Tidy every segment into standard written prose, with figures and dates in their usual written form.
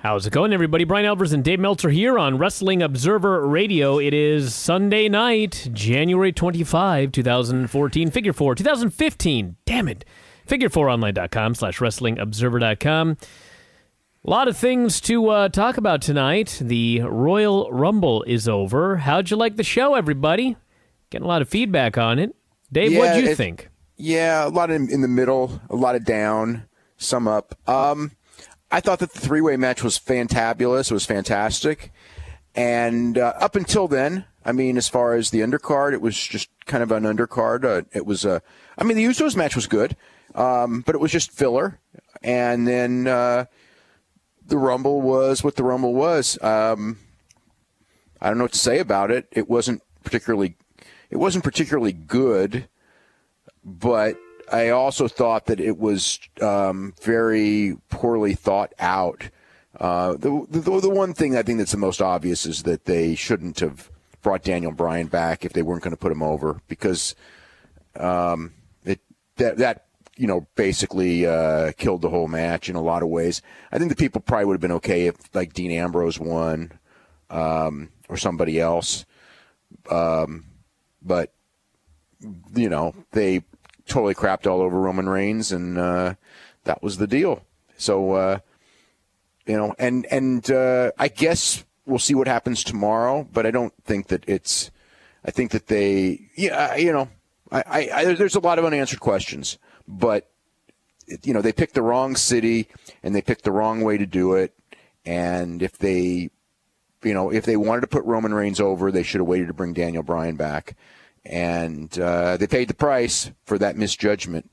How's it going, everybody? Bryan Alvarez and Dave Meltzer here on Wrestling Observer Radio. It is Sunday night, January 25, 2014. Figure 4, 2015. Damn it. Figure4online.com/wrestlingobserver.com. A lot of things to talk about tonight. The Royal Rumble is over. How'd you like the show, everybody? Getting a lot of feedback on it. Dave, what'd you think? Yeah, a lot in the middle, a lot of down, some up. I thought that the three-way match was fantabulous. It was fantastic. And up until then, I mean, as far as the undercard, it was just kind of an undercard. The Usos match was good, but it was just filler. And then the Rumble was what the Rumble was. I don't know what to say about it. It wasn't particularly good, but I also thought that it was very poorly thought out. The one thing I think that's the most obvious is that they shouldn't have brought Daniel Bryan back if they weren't going to put him over, because that basically killed the whole match in a lot of ways. I think the people probably would have been okay if like Dean Ambrose won or somebody else, but they totally crapped all over Roman Reigns, and that was the deal. So, I guess we'll see what happens tomorrow, but I don't think that I think that there's a lot of unanswered questions, but, they picked the wrong city, and they picked the wrong way to do it, and if they wanted to put Roman Reigns over, they should have waited to bring Daniel Bryan back. And they paid the price for that misjudgment.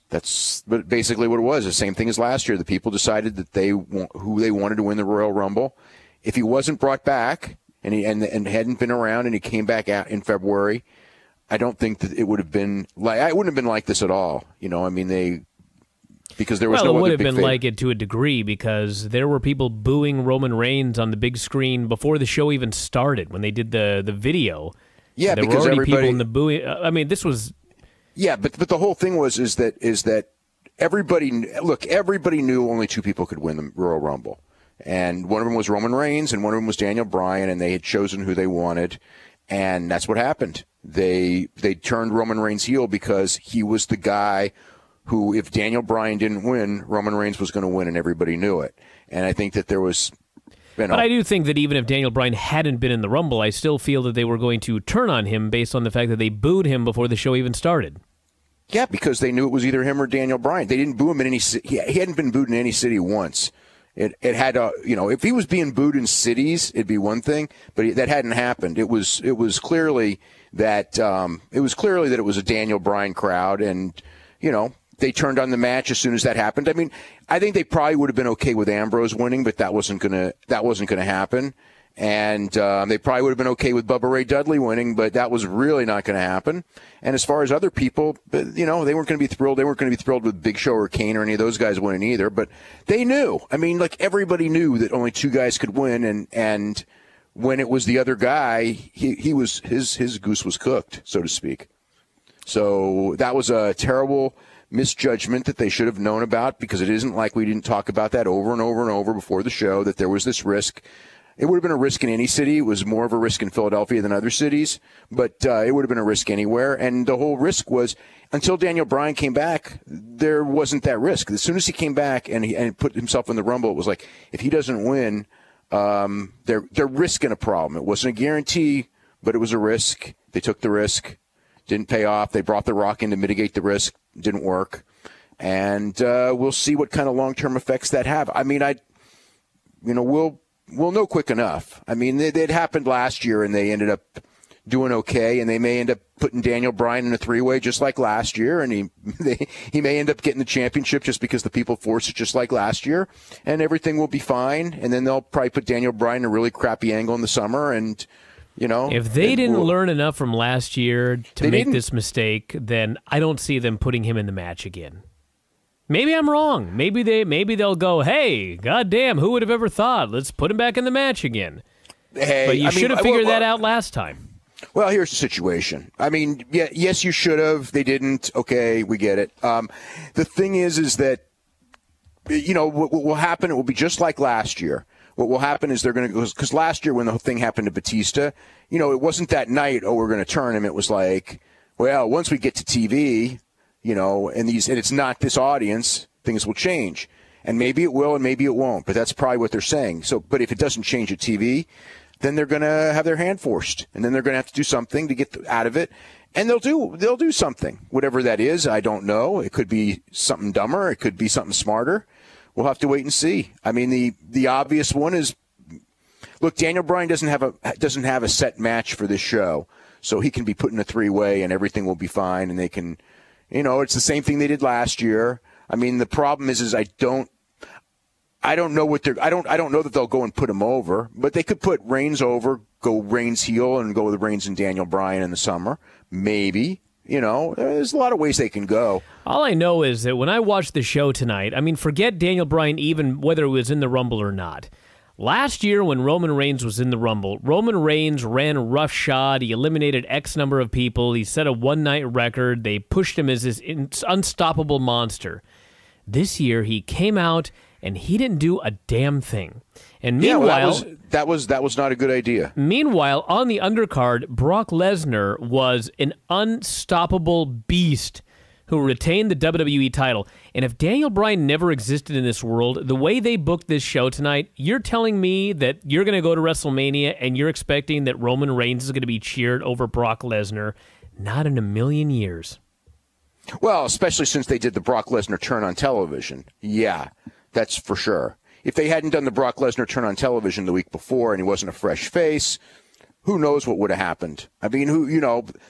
That's basically what it was. The same thing as last year. The people decided that who they wanted to win the Royal Rumble. If he wasn't brought back and hadn't been around and he came back out in February, I don't think that it would have been like it wouldn't have been like this at all. Because there was no other big favorite. Well, it would have been like it to a degree, because there were people booing Roman Reigns on the big screen before the show even started when they did the video. Yeah, there because were already people in the booing. This was. Yeah, but the whole thing is that everybody knew only two people could win the Royal Rumble, and one of them was Roman Reigns, and one of them was Daniel Bryan, and they had chosen who they wanted, and that's what happened. They turned Roman Reigns heel because he was the guy who, if Daniel Bryan didn't win, Roman Reigns was going to win, and everybody knew it. And I think that there was. But I do think that even if Daniel Bryan hadn't been in the Rumble, I still feel that they were going to turn on him based on the fact that they booed him before the show even started. Yeah, because they knew it was either him or Daniel Bryan. They didn't boo him in any city. He hadn't been booed in any city once. It had if he was being booed in cities, it'd be one thing, but that hadn't happened. It was clearly that it was a Daniel Bryan crowd, and they turned on the match as soon as that happened. I think they probably would have been okay with Ambrose winning, but that wasn't gonna happen. And they probably would have been okay with Bubba Ray Dudley winning, but that was really not going to happen. And as far as other people, they weren't going to be thrilled. They weren't going to be thrilled with Big Show or Kane or any of those guys winning either. But they knew. Everybody knew that only two guys could win, and when it was the other guy, his goose was cooked, so to speak. So that was a terrible misjudgment that they should have known about, because it isn't like we didn't talk about that over and over and over before the show, that there was this risk. It would have been a risk in any city. It was more of a risk in Philadelphia than other cities, but it would have been a risk anywhere. And the whole risk was, until Daniel Bryan came back, there wasn't that risk. As soon as he came back and put himself in the Rumble, it was like, if he doesn't win, they're risking a problem. It wasn't a guarantee, but it was a risk. They took the risk. Didn't pay off. They brought The Rock in to mitigate the risk. Didn't work. And we'll see what kind of long-term effects that have. We'll know quick enough. It happened last year, and they ended up doing okay, and they may end up putting Daniel Bryan in a three-way just like last year, and he may end up getting the championship just because the people forced it just like last year, and everything will be fine. And then they'll probably put Daniel Bryan in a really crappy angle in the summer, and if they didn't learn enough from last year to make this mistake, then I don't see them putting him in the match again. Maybe I'm wrong. Maybe they'll go, hey, goddamn, who would have ever thought? Let's put him back in the match again. Hey, but you should have figured that out last time. Well, here's the situation. Yes, you should have. They didn't. Okay, we get it. The thing is that what will happen, it will be just like last year. What will happen is they're going to go, because last year when the thing happened to Batista, it wasn't that night, we're going to turn him. It was like, well, once we get to TV, and it's not this audience, things will change. And maybe it will and maybe it won't, but that's probably what they're saying. So, but if it doesn't change at TV, then they're going to have their hand forced, and then they're going to have to do something to get out of it. And they'll do something, whatever that is. I don't know. It could be something dumber. It could be something smarter. We'll have to wait and see. I mean, the obvious one is, look, Daniel Bryan doesn't have a set match for this show, so he can be put in a 3-way and everything will be fine, and they can, it's the same thing they did last year. I mean, the problem is I don't know what I don't know that they'll go and put him over, but they could put Reigns over, go Reigns heel, and go with Reigns and Daniel Bryan in the summer. Maybe. There's a lot of ways they can go. All I know is that when I watched the show tonight, I mean, forget Daniel Bryan even whether it was in the Rumble or not. Last year when Roman Reigns was in the Rumble, Roman Reigns ran roughshod. He eliminated X number of people. He set a one-night record. They pushed him as this unstoppable monster. This year he came out and he didn't do a damn thing. And meanwhile, that was not a good idea. Meanwhile, on the undercard, Brock Lesnar was an unstoppable beast who retained the WWE title. And if Daniel Bryan never existed in this world, the way they booked this show tonight, you're telling me that you're going to go to WrestleMania and you're expecting that Roman Reigns is going to be cheered over Brock Lesnar? Not in a million years. Well, especially since they did the Brock Lesnar turn on television. Yeah, that's for sure. If they hadn't done the Brock Lesnar turn on television the week before and he wasn't a fresh face, who knows what would have happened? I mean,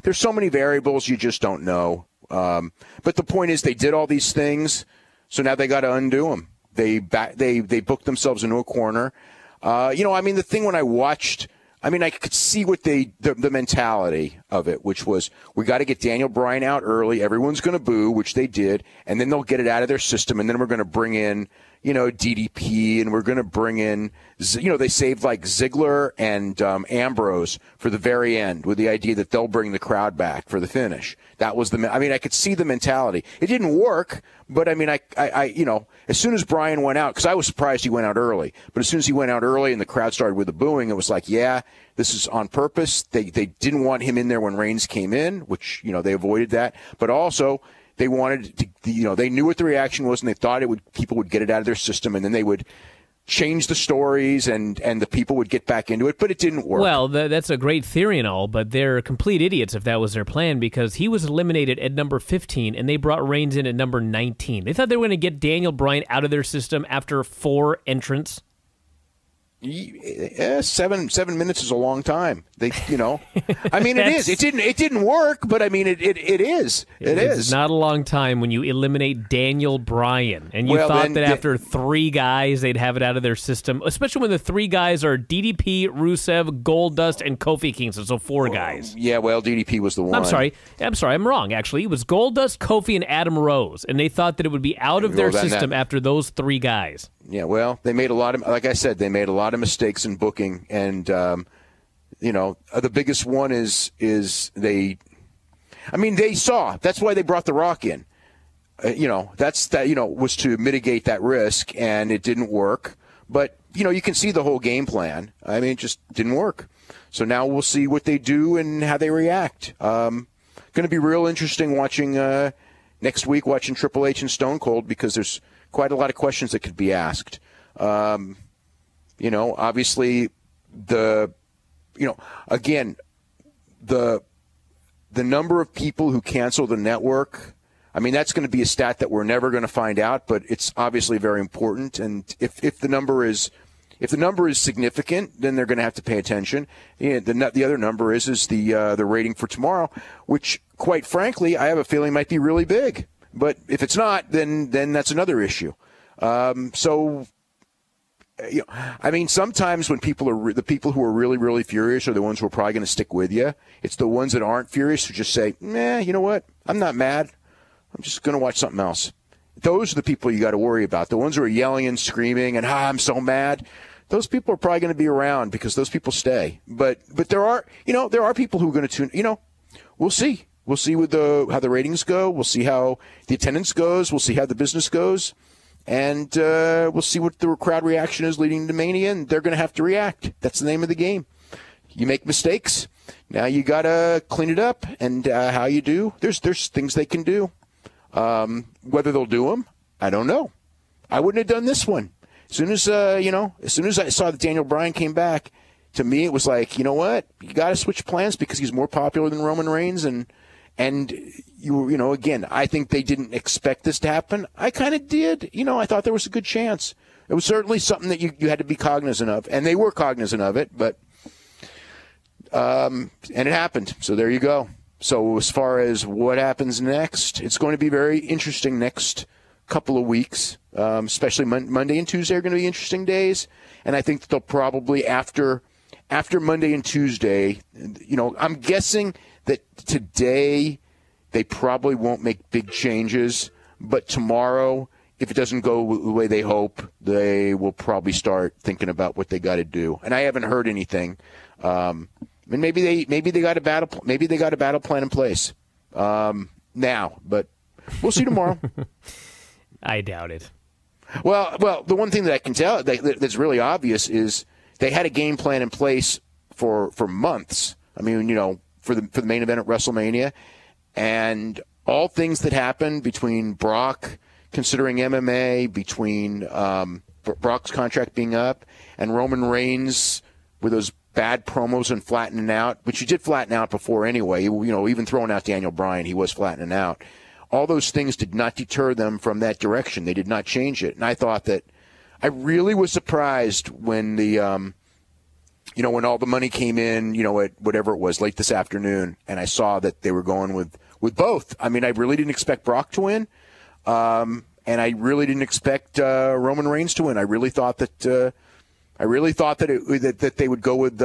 there's so many variables you just don't know. But the point is they did all these things, so now they got to undo them. They booked themselves into a corner. The thing when I watched, I could see what the mentality of it, which was we got to get Daniel Bryan out early. Everyone's going to boo, which they did, and then they'll get it out of their system, and then we're going to bring in, DDP, and we're going to bring in, they saved like Ziggler and Ambrose for the very end with the idea that they'll bring the crowd back for the finish. That was I could see the mentality. It didn't work, but as soon as Bryan went out, because I was surprised he went out early, but as soon as he went out early and the crowd started with the booing, it was like, yeah, this is on purpose. They didn't want him in there when Reigns came in, which, they avoided that, but also they wanted to, they knew what the reaction was, and they thought people would get it out of their system, and then they would change the stories, and the people would get back into it, but it didn't work. Well, that's a great theory and all, but they're complete idiots if that was their plan, because he was eliminated at number 15, and they brought Reigns in at number 19. They thought they were going to get Daniel Bryan out of their system after 4 entrants. Yeah, 7 minutes is a long time. It is. It didn't work, but it is. It's not a long time when you eliminate Daniel Bryan, and you thought that after 3 guys they'd have it out of their system. Especially when the 3 guys are DDP, Rusev, Goldust, and Kofi Kingston. So 4 guys. Yeah, well, DDP was the one. I'm sorry. I'm wrong. Actually, it was Goldust, Kofi, and Adam Rose, and they thought that it would be out of their system after those 3 guys. Yeah, well, they made a lot of, like I said, they made a lot of mistakes in booking, and the biggest one is they saw. That's why they brought The Rock in. Was to mitigate that risk, and it didn't work. But you can see the whole game plan. It just didn't work. So now we'll see what they do and how they react. Going to be real interesting watching next week, watching Triple H and Stone Cold, because there's quite a lot of questions that could be asked. Obviously the number of people who cancel the network, that's going to be a stat that we're never going to find out, but it's obviously very important. And if the number is significant, then they're going to have to pay attention. The other number is the rating for tomorrow, which quite frankly, I have a feeling might be really big. But if it's not, then that's another issue. Sometimes when the people who are really, really furious are the ones who are probably going to stick with you. It's the ones that aren't furious who just say, you know what? I'm not mad. I'm just going to watch something else. Those are the people you got to worry about. The ones who are yelling and screaming and, I'm so mad. Those people are probably going to be around because those people stay. But there are people who are going to tune, we'll see. We'll see how the ratings go. We'll see how the attendance goes. We'll see how the business goes. And we'll see what the crowd reaction is leading to Mania, and they're going to have to react. That's the name of the game. You make mistakes. Now you got to clean it up. And how you do, there's things they can do. Whether they'll do them, I don't know. I wouldn't have done this one. As soon as I saw that Daniel Bryan came back, to me it was like, you know what? You got to switch plans because he's more popular than Roman Reigns. And again, I think they didn't expect this to happen. I kind of did. I thought there was a good chance. It was certainly something that you had to be cognizant of, and they were cognizant of it, but and it happened. So there you go. So as far as what happens next, it's going to be very interesting next couple of weeks, especially Monday and Tuesday are going to be interesting days, and I think they'll probably after Monday and Tuesday, I'm guessing that today they probably won't make big changes, but tomorrow, if it doesn't go the way they hope, they will probably start thinking about what they got to do. And I haven't heard anything. Maybe they got a battle plan in place now, but we'll see tomorrow. I doubt it. Well, the one thing that I can tell that's really obvious is they had a game plan in place for months. I mean, for the main event at WrestleMania, and all things that happened between Brock considering MMA, between Brock's contract being up, and Roman Reigns with those bad promos and flattening out, which you did flatten out before anyway. Even throwing out Daniel Bryan, he was flattening out. All those things did not deter them from that direction. They did not change it. And I thought that I really was surprised when when all the money came in, at whatever it was, late this afternoon, and I saw that they were going with both. I mean, I really didn't expect Brock to win, and I really didn't expect Roman Reigns to win. I really thought that that they would go with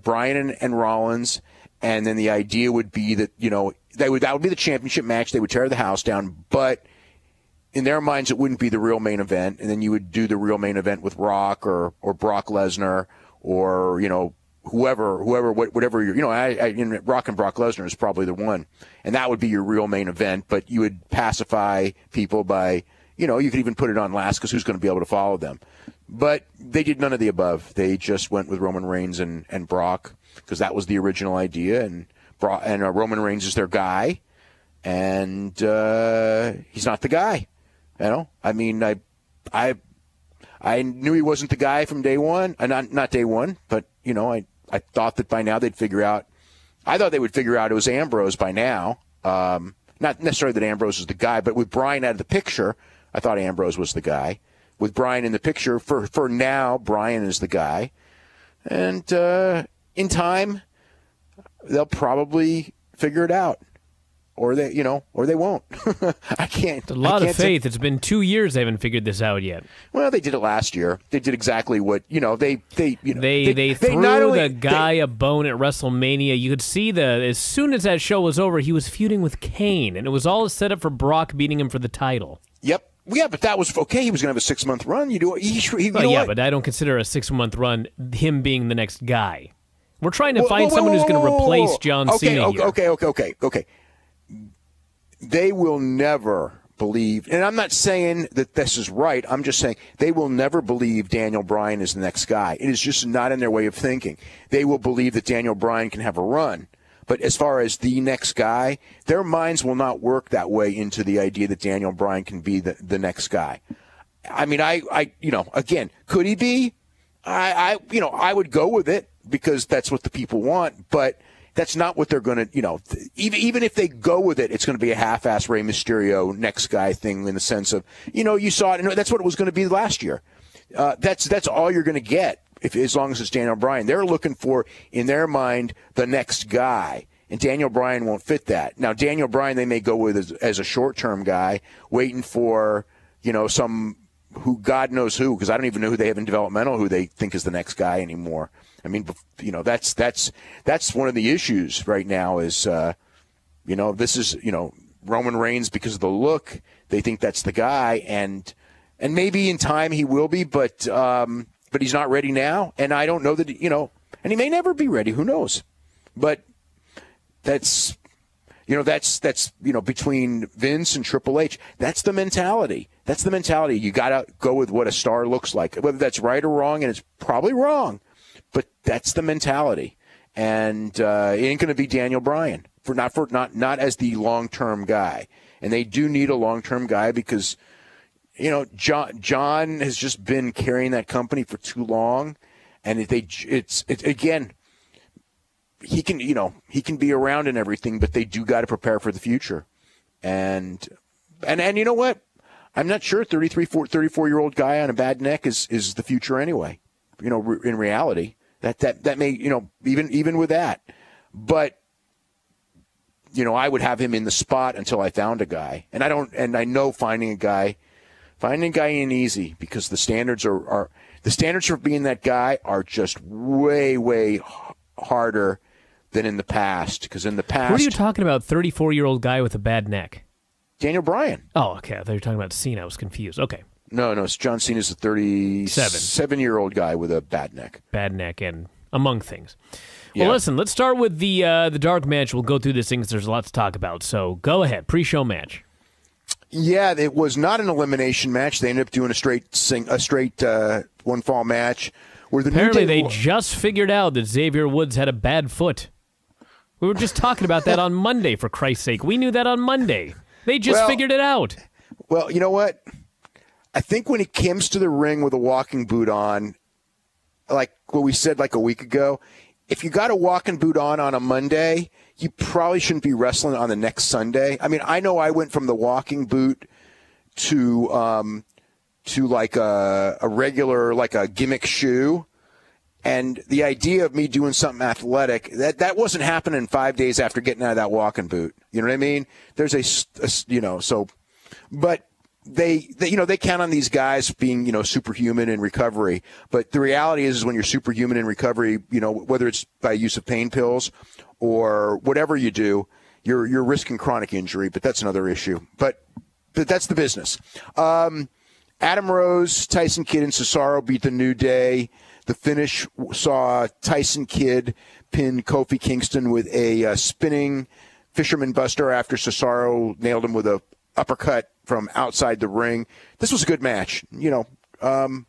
Bryan and Rollins, and then the idea would be that that would be the championship match. They would tear the house down, but in their minds, it wouldn't be the real main event. And then you would do the real main event with Rock or Brock Lesnar or whoever, whatever Rock and Brock Lesnar is probably the one, and that would be your real main event. But you would pacify people by you could even put it on last because who's going to be able to follow them. But they did none of the above. They just went with Roman Reigns and Brock because that was the original idea, and Roman Reigns is their guy, and he's not the guy. I mean, I knew he wasn't the guy from day one. Not day one, but I thought that by now they'd figure out. I thought they would figure out it was Ambrose by now. Not necessarily that Ambrose is the guy, but with Bryan out of the picture, I thought Ambrose was the guy. With Bryan in the picture, for now, Bryan is the guy. And in time, they'll probably figure it out. Or they won't. I can't. A lot of faith. It's been 2 years they haven't figured this out yet. Well, they did it last year. They did exactly what they threw the guy a bone at WrestleMania. You could see as soon as that show was over, he was feuding with Kane, and it was all set up for Brock beating him for the title. Yep. Yeah, but that was okay. He was going to have a 6-month run. But I don't consider a 6-month run him being the next guy. We're trying to find someone who's going to replace John Cena here. Okay. They will never believe, and I'm not saying that this is right. I'm just saying they will never believe Daniel Bryan is the next guy. It is just not in their way of thinking. They will believe that Daniel Bryan can have a run. But as far as the next guy, their minds will not work that way into the idea that Daniel Bryan can be the next guy. I mean, again, could he be? I would go with it because that's what the people want, but that's not what they're going to, even if they go with it, it's going to be a half-ass Rey Mysterio next guy thing in the sense of, you saw it, and that's what it was going to be last year. That's all you're going to get as long as it's Daniel Bryan. They're looking for, in their mind, the next guy, and Daniel Bryan won't fit that. Now, Daniel Bryan they may go with as a short-term guy, waiting for, some who God knows who, because I don't even know who they have in developmental who they think is the next guy anymore. I mean, that's one of the issues right now is, this is, Roman Reigns because of the look. They think that's the guy, and maybe in time he will be, but he's not ready now. And I don't know that, and he may never be ready. Who knows? But that's between Vince and Triple H. That's the mentality. That's the mentality. You got to go with what a star looks like, whether that's right or wrong, and it's probably wrong, but that's the mentality. And it ain't going to be Daniel Bryan not as the long-term guy. And they do need a long-term guy because, John has just been carrying that company for too long, and again, he can be around and everything, but they do got to prepare for the future. And you know what? I'm not sure 34-year-old guy on a bad neck is the future anyway. In reality, that may, even with that, but I would have him in the spot until I found a guy. And I know finding a guy ain't easy because the standards for being that guy are just way, way harder than in the past. Because in the past, what are you talking about? 34-year-old guy with a bad neck. Daniel Bryan. Oh, okay. I thought you were talking about Cena. I was confused. Okay. No. John Cena's a 37-year-old guy with a bad neck. Bad neck and among things. Yeah. Well, listen, let's start with the dark match. We'll go through this thing because there's a lot to talk about. So go ahead. Pre-show match. Yeah, it was not an elimination match. They ended up doing a straight one fall match. Where apparently they just figured out that Xavier Woods had a bad foot. We were just talking about that on Monday, for Christ's sake. We knew that on Monday. They just figured it out. Well, you know what? I think when he comes to the ring with a walking boot on, like what we said like a week ago, if you got a walking boot on a Monday, you probably shouldn't be wrestling on the next Sunday. I mean, I know I went from the walking boot to like a regular, like a gimmick shoe. And the idea of me doing something athletic, that wasn't happening 5 days after getting out of that walking boot. You know what I mean? There's but they count on these guys being, superhuman in recovery. But the reality is when you're superhuman in recovery, whether it's by use of pain pills or whatever you do, you're risking chronic injury. But that's another issue. But that's the business. Adam Rose, Tyson Kidd, and Cesaro beat the New Day. The finish saw Tyson Kidd pin Kofi Kingston with a spinning Fisherman Buster after Cesaro nailed him with a uppercut from outside the ring. This was a good match. Good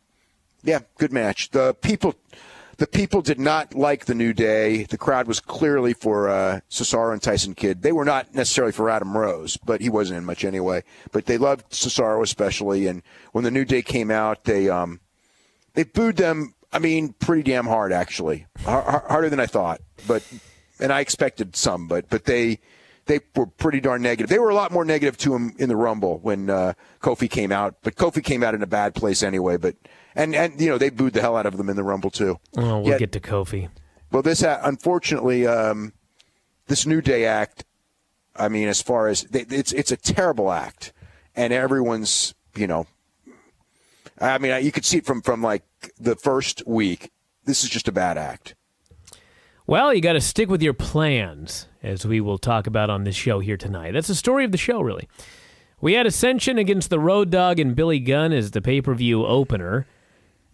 match. The people did not like the New Day. The crowd was clearly for Cesaro and Tyson Kidd. They were not necessarily for Adam Rose, but he wasn't in much anyway. But they loved Cesaro especially. And when the New Day came out, they booed them. I mean, pretty damn hard, actually. Harder than I thought. And I expected some, but they were pretty darn negative. They were a lot more negative to him in the Rumble when Kofi came out. But Kofi came out in a bad place anyway. But and they booed the hell out of them in the Rumble, too. Oh, we'll get to Kofi. Well, this, unfortunately, this New Day act, I mean, as far as, it's a terrible act. And everyone's, I mean, you could see it from like the first week. This is just a bad act. Well, you got to stick with your plans, as we will talk about on this show here tonight. That's the story of the show, really. We had Ascension against the Road Dogg and Billy Gunn as the pay-per-view opener.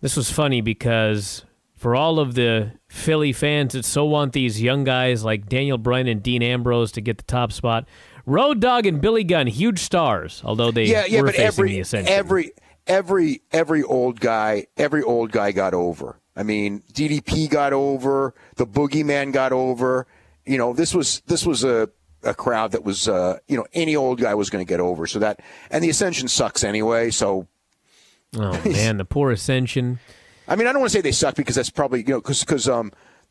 This was funny because for all of the Philly fans that so want these young guys like Daniel Bryan and Dean Ambrose to get the top spot, Road Dogg and Billy Gunn, huge stars, although they were facing the Ascension. Every old guy got over. I mean, DDP got over. The Boogeyman got over. This was a crowd that was any old guy was going to get over. So that, and the Ascension sucks anyway. So, oh man, the poor Ascension. I mean, I don't want to say they suck because that's probably because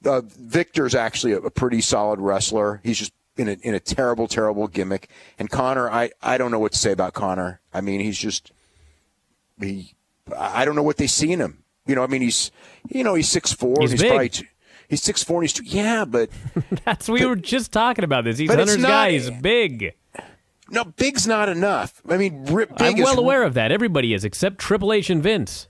Victor's actually a pretty solid wrestler. He's just in a terrible gimmick. And Connor, I don't know what to say about Connor. I mean, he's just. I don't know what they see in him. I mean, he's 6'4". He's big. He's 6'4", and he's yeah, but we were just talking about this. He's Hunter's guy. He's big. No, big's not enough. I mean, big I'm well aware of that. Everybody is, except Triple H and Vince.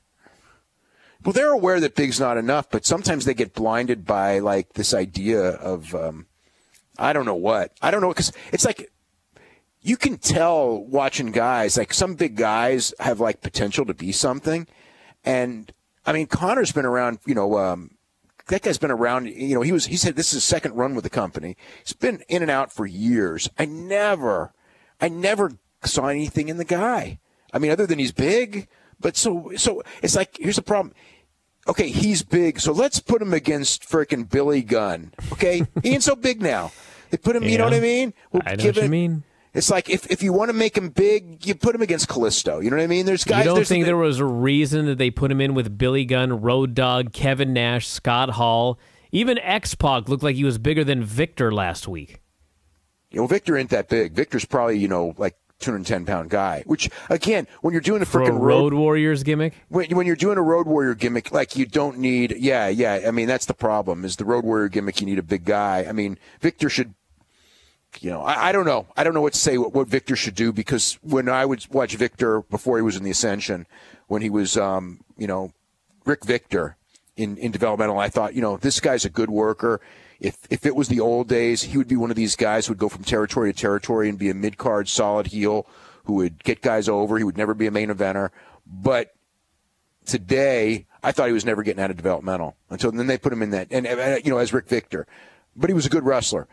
Well, they're aware that big's not enough, but sometimes they get blinded by like this idea of I don't know what. I don't know because it's like. You can tell watching guys, like some big guys have like potential to be something. And I mean, Connor's been around, that guy's been around, he said this is his second run with the company. He's been in and out for years. I never saw anything in the guy. I mean, other than he's big. But so it's like, here's the problem. Okay, he's big, so let's put him against frickin' Billy Gunn. Okay, he ain't so big now. They put him, you know what I mean? I know what you mean. It's like if you want to make him big, you put him against Kalisto. You know what I mean? There's guys. You don't think there was a reason that they put him in with Billy Gunn, Road Dogg, Kevin Nash, Scott Hall, even X-Pac looked like he was bigger than Victor last week. You know, Victor ain't that big. Victor's probably like 210-pound guy, which, again, when you're doing a freaking Road Warriors gimmick? When you're doing a Road Warrior gimmick, like, you don't need, I mean, that's the problem, is the Road Warrior gimmick, you need a big guy. I mean, Victor should, I don't know. I don't know what to say what Victor should do, because when I would watch Victor before he was in the Ascension, when he was, Rick Victor in developmental, I thought, this guy's a good worker. If it was the old days, he would be one of these guys who would go from territory to territory and be a mid-card solid heel who would get guys over. He would never be a main eventer. But today, I thought he was never getting out of developmental until then they put him in that, and as Rick Victor. But he was a good wrestler.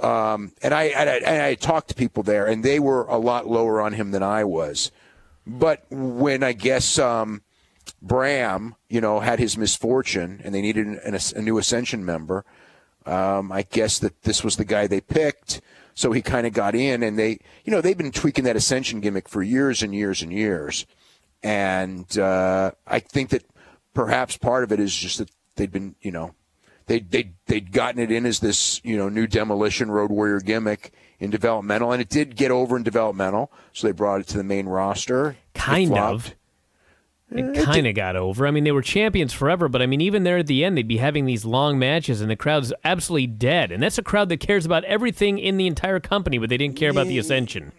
And I talked to people there, and they were a lot lower on him than I was. But when I guess Bryan, had his misfortune and they needed a new Ascension member, I guess that this was the guy they picked, so he kind of got in, and they've been tweaking that Ascension gimmick for years and years and years, and I think that perhaps part of it is just that they'd been, they'd gotten it in as this, new Demolition Road Warrior gimmick in developmental, and it did get over in developmental, so they brought it to the main roster. Kind of. It kind of got over. I mean, they were champions forever, but I mean, even there at the end, they'd be having these long matches, and the crowd's absolutely dead. And that's a crowd that cares about everything in the entire company, but they didn't care about the Ascension.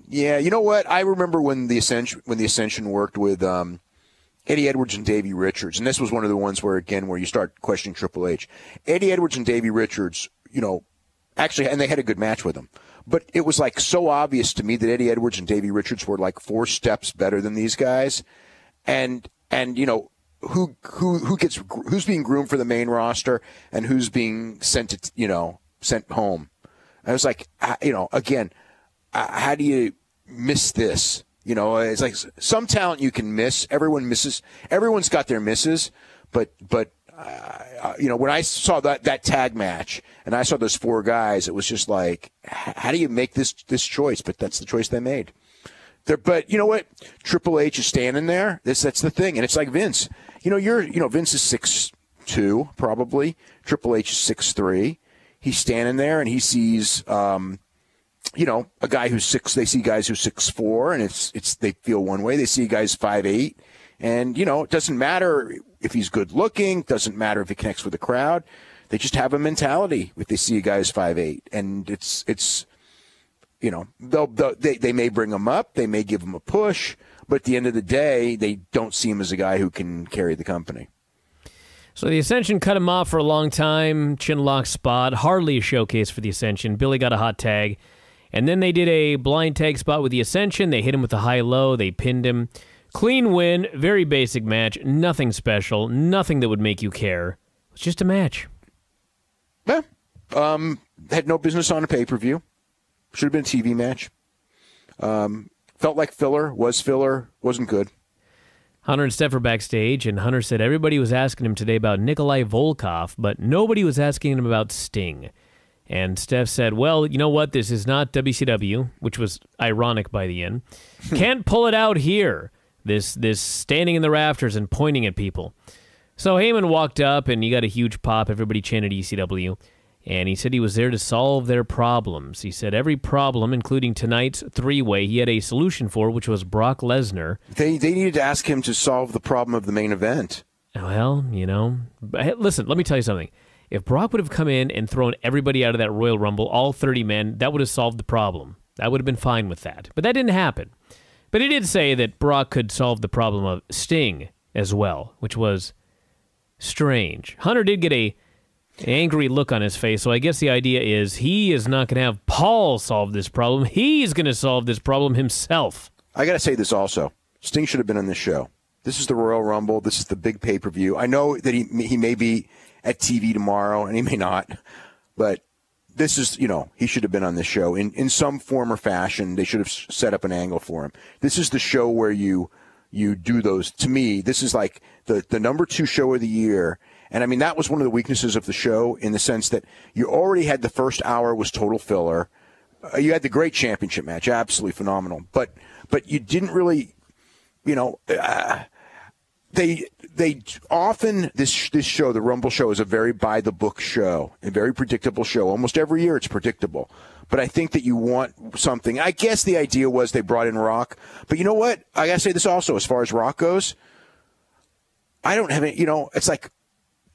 Yeah, you know what? I remember when the Ascension worked with Eddie Edwards and Davey Richards, and this was one of the ones where you start questioning Triple H. Eddie Edwards and Davey Richards, actually, and they had a good match with them. But it was like so obvious to me that Eddie Edwards and Davey Richards were like 4 steps better than these guys. And who's being groomed for the main roster and who's being sent home. I was like, again, how do you miss this? It's like some talent you can miss. Everyone misses. Everyone's got their misses, but when I saw that tag match and I saw those 4 guys, it was just like, how do you make this choice? But that's the choice they made. But you know what? Triple H is standing there. That's the thing, and it's like Vince. Vince is 6'2", probably. Triple H is 6'3". He's standing there, and he sees, a guy who's 6. They see guys who's 6'4", and it's they feel one way. They see guys 5'8", and it doesn't matter if he's good looking. Doesn't matter if he connects with the crowd. They just have a mentality if they see a guy who's 5'8", and it's. They may bring him up, they may give him a push, but at the end of the day, they don't see him as a guy who can carry the company. So the Ascension cut him off for a long time, chin lock spot, hardly a showcase for the Ascension. Billy got a hot tag, and then they did a blind tag spot with the Ascension. They hit him with a high-low, they pinned him. Clean win, very basic match, nothing special, nothing that would make you care. It was just a match. Yeah, had no business on a pay-per-view. Should have been a TV match. Felt like filler, wasn't good. Hunter and Steph were backstage, and Hunter said everybody was asking him today about Nikolai Volkov, but nobody was asking him about Sting. And Steph said, well, you know what? This is not WCW, which was ironic by the end. Can't pull it out here, this standing in the rafters and pointing at people. So Heyman walked up, and he got a huge pop. Everybody chanted ECW. And he said he was there to solve their problems. He said every problem, including tonight's 3-way, he had a solution for, which was Brock Lesnar. They needed to ask him to solve the problem of the main event. Well, listen, let me tell you something. If Brock would have come in and thrown everybody out of that Royal Rumble, all 30 men, that would have solved the problem. I would have been fine with that. But that didn't happen. But he did say that Brock could solve the problem of Sting as well, which was strange. Hunter did get an angry look on his face, so I guess the idea is he is not going to have Paul solve this problem. He's going to solve this problem himself. I got to say this also. Sting should have been on this show. This is the Royal Rumble. This is the big pay-per-view. I know that he may be at TV tomorrow, and he may not, but this is, he should have been on this show in some form or fashion. They should have set up an angle for him. This is the show where you do those. To me, this is like the number 2 show of the year. And I mean, that was one of the weaknesses of the show in the sense that you already had the first hour was total filler. You had the great championship match, absolutely phenomenal. But you didn't really, they often, this show, the Rumble show, is a very by-the-book show, a very predictable show. Almost every year it's predictable. But I think that you want something. I guess the idea was they brought in Rock. But you know what? I got to say this also, as far as Rock goes, I don't have any, it's like,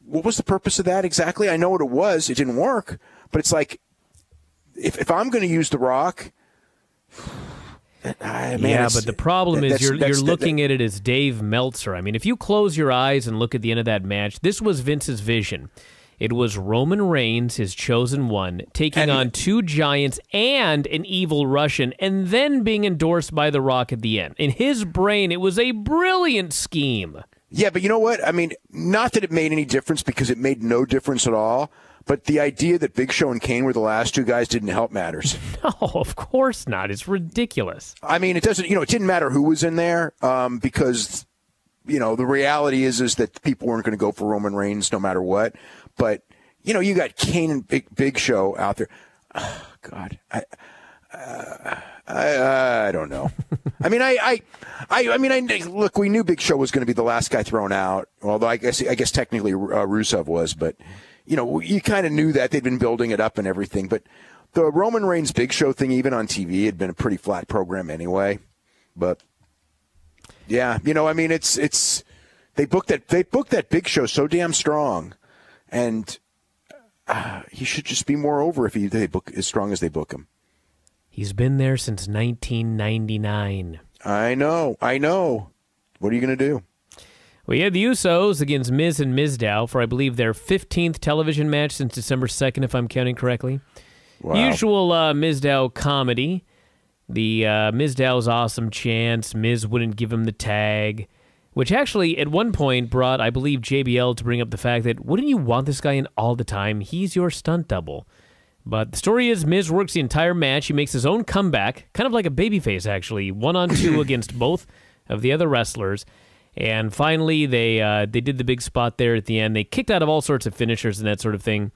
what was the purpose of that exactly? I know what it was. It didn't work. But it's like, if I'm going to use The Rock, but the problem is you're looking at it as Dave Meltzer. I mean, if you close your eyes and look at the end of that match, this was Vince's vision. It was Roman Reigns, his chosen one, taking on 2 giants and an evil Russian, and then being endorsed by The Rock at the end. In his brain, it was a brilliant scheme. Yeah, but you know what? I mean, not that it made any difference, because it made no difference at all. But the idea that Big Show and Kane were the last 2 guys didn't help matters. No, of course not. It's ridiculous. I mean, it doesn't. It didn't matter who was in there, because the reality is that people weren't going to go for Roman Reigns no matter what. But you got Kane and Big Show out there. Oh, God, I don't know. I mean, look, we knew Big Show was going to be the last guy thrown out. Although I guess technically Rusev was, but you kind of knew that. They'd been building it up and everything. But the Roman Reigns Big Show thing, even on TV, had been a pretty flat program anyway. But yeah, I mean, it's they booked that Big Show so damn strong, and he should just be more over if they book as strong as they book him. He's been there since 1999. I know. What are you going to do? We had the Usos against Miz and Mizdow for, I believe, their 15th television match since December 2nd, if I'm counting correctly. Wow. Usual Mizdow comedy. The Mizdow's awesome chants. Miz wouldn't give him the tag, which actually at one point brought, I believe, JBL to bring up the fact that, wouldn't you want this guy in all the time? He's your stunt double. But the story is Miz works the entire match. He makes his own comeback, kind of like a babyface, actually, 1-on-2 against both of the other wrestlers. And finally, they did the big spot there at the end. They kicked out of all sorts of finishers and that sort of thing.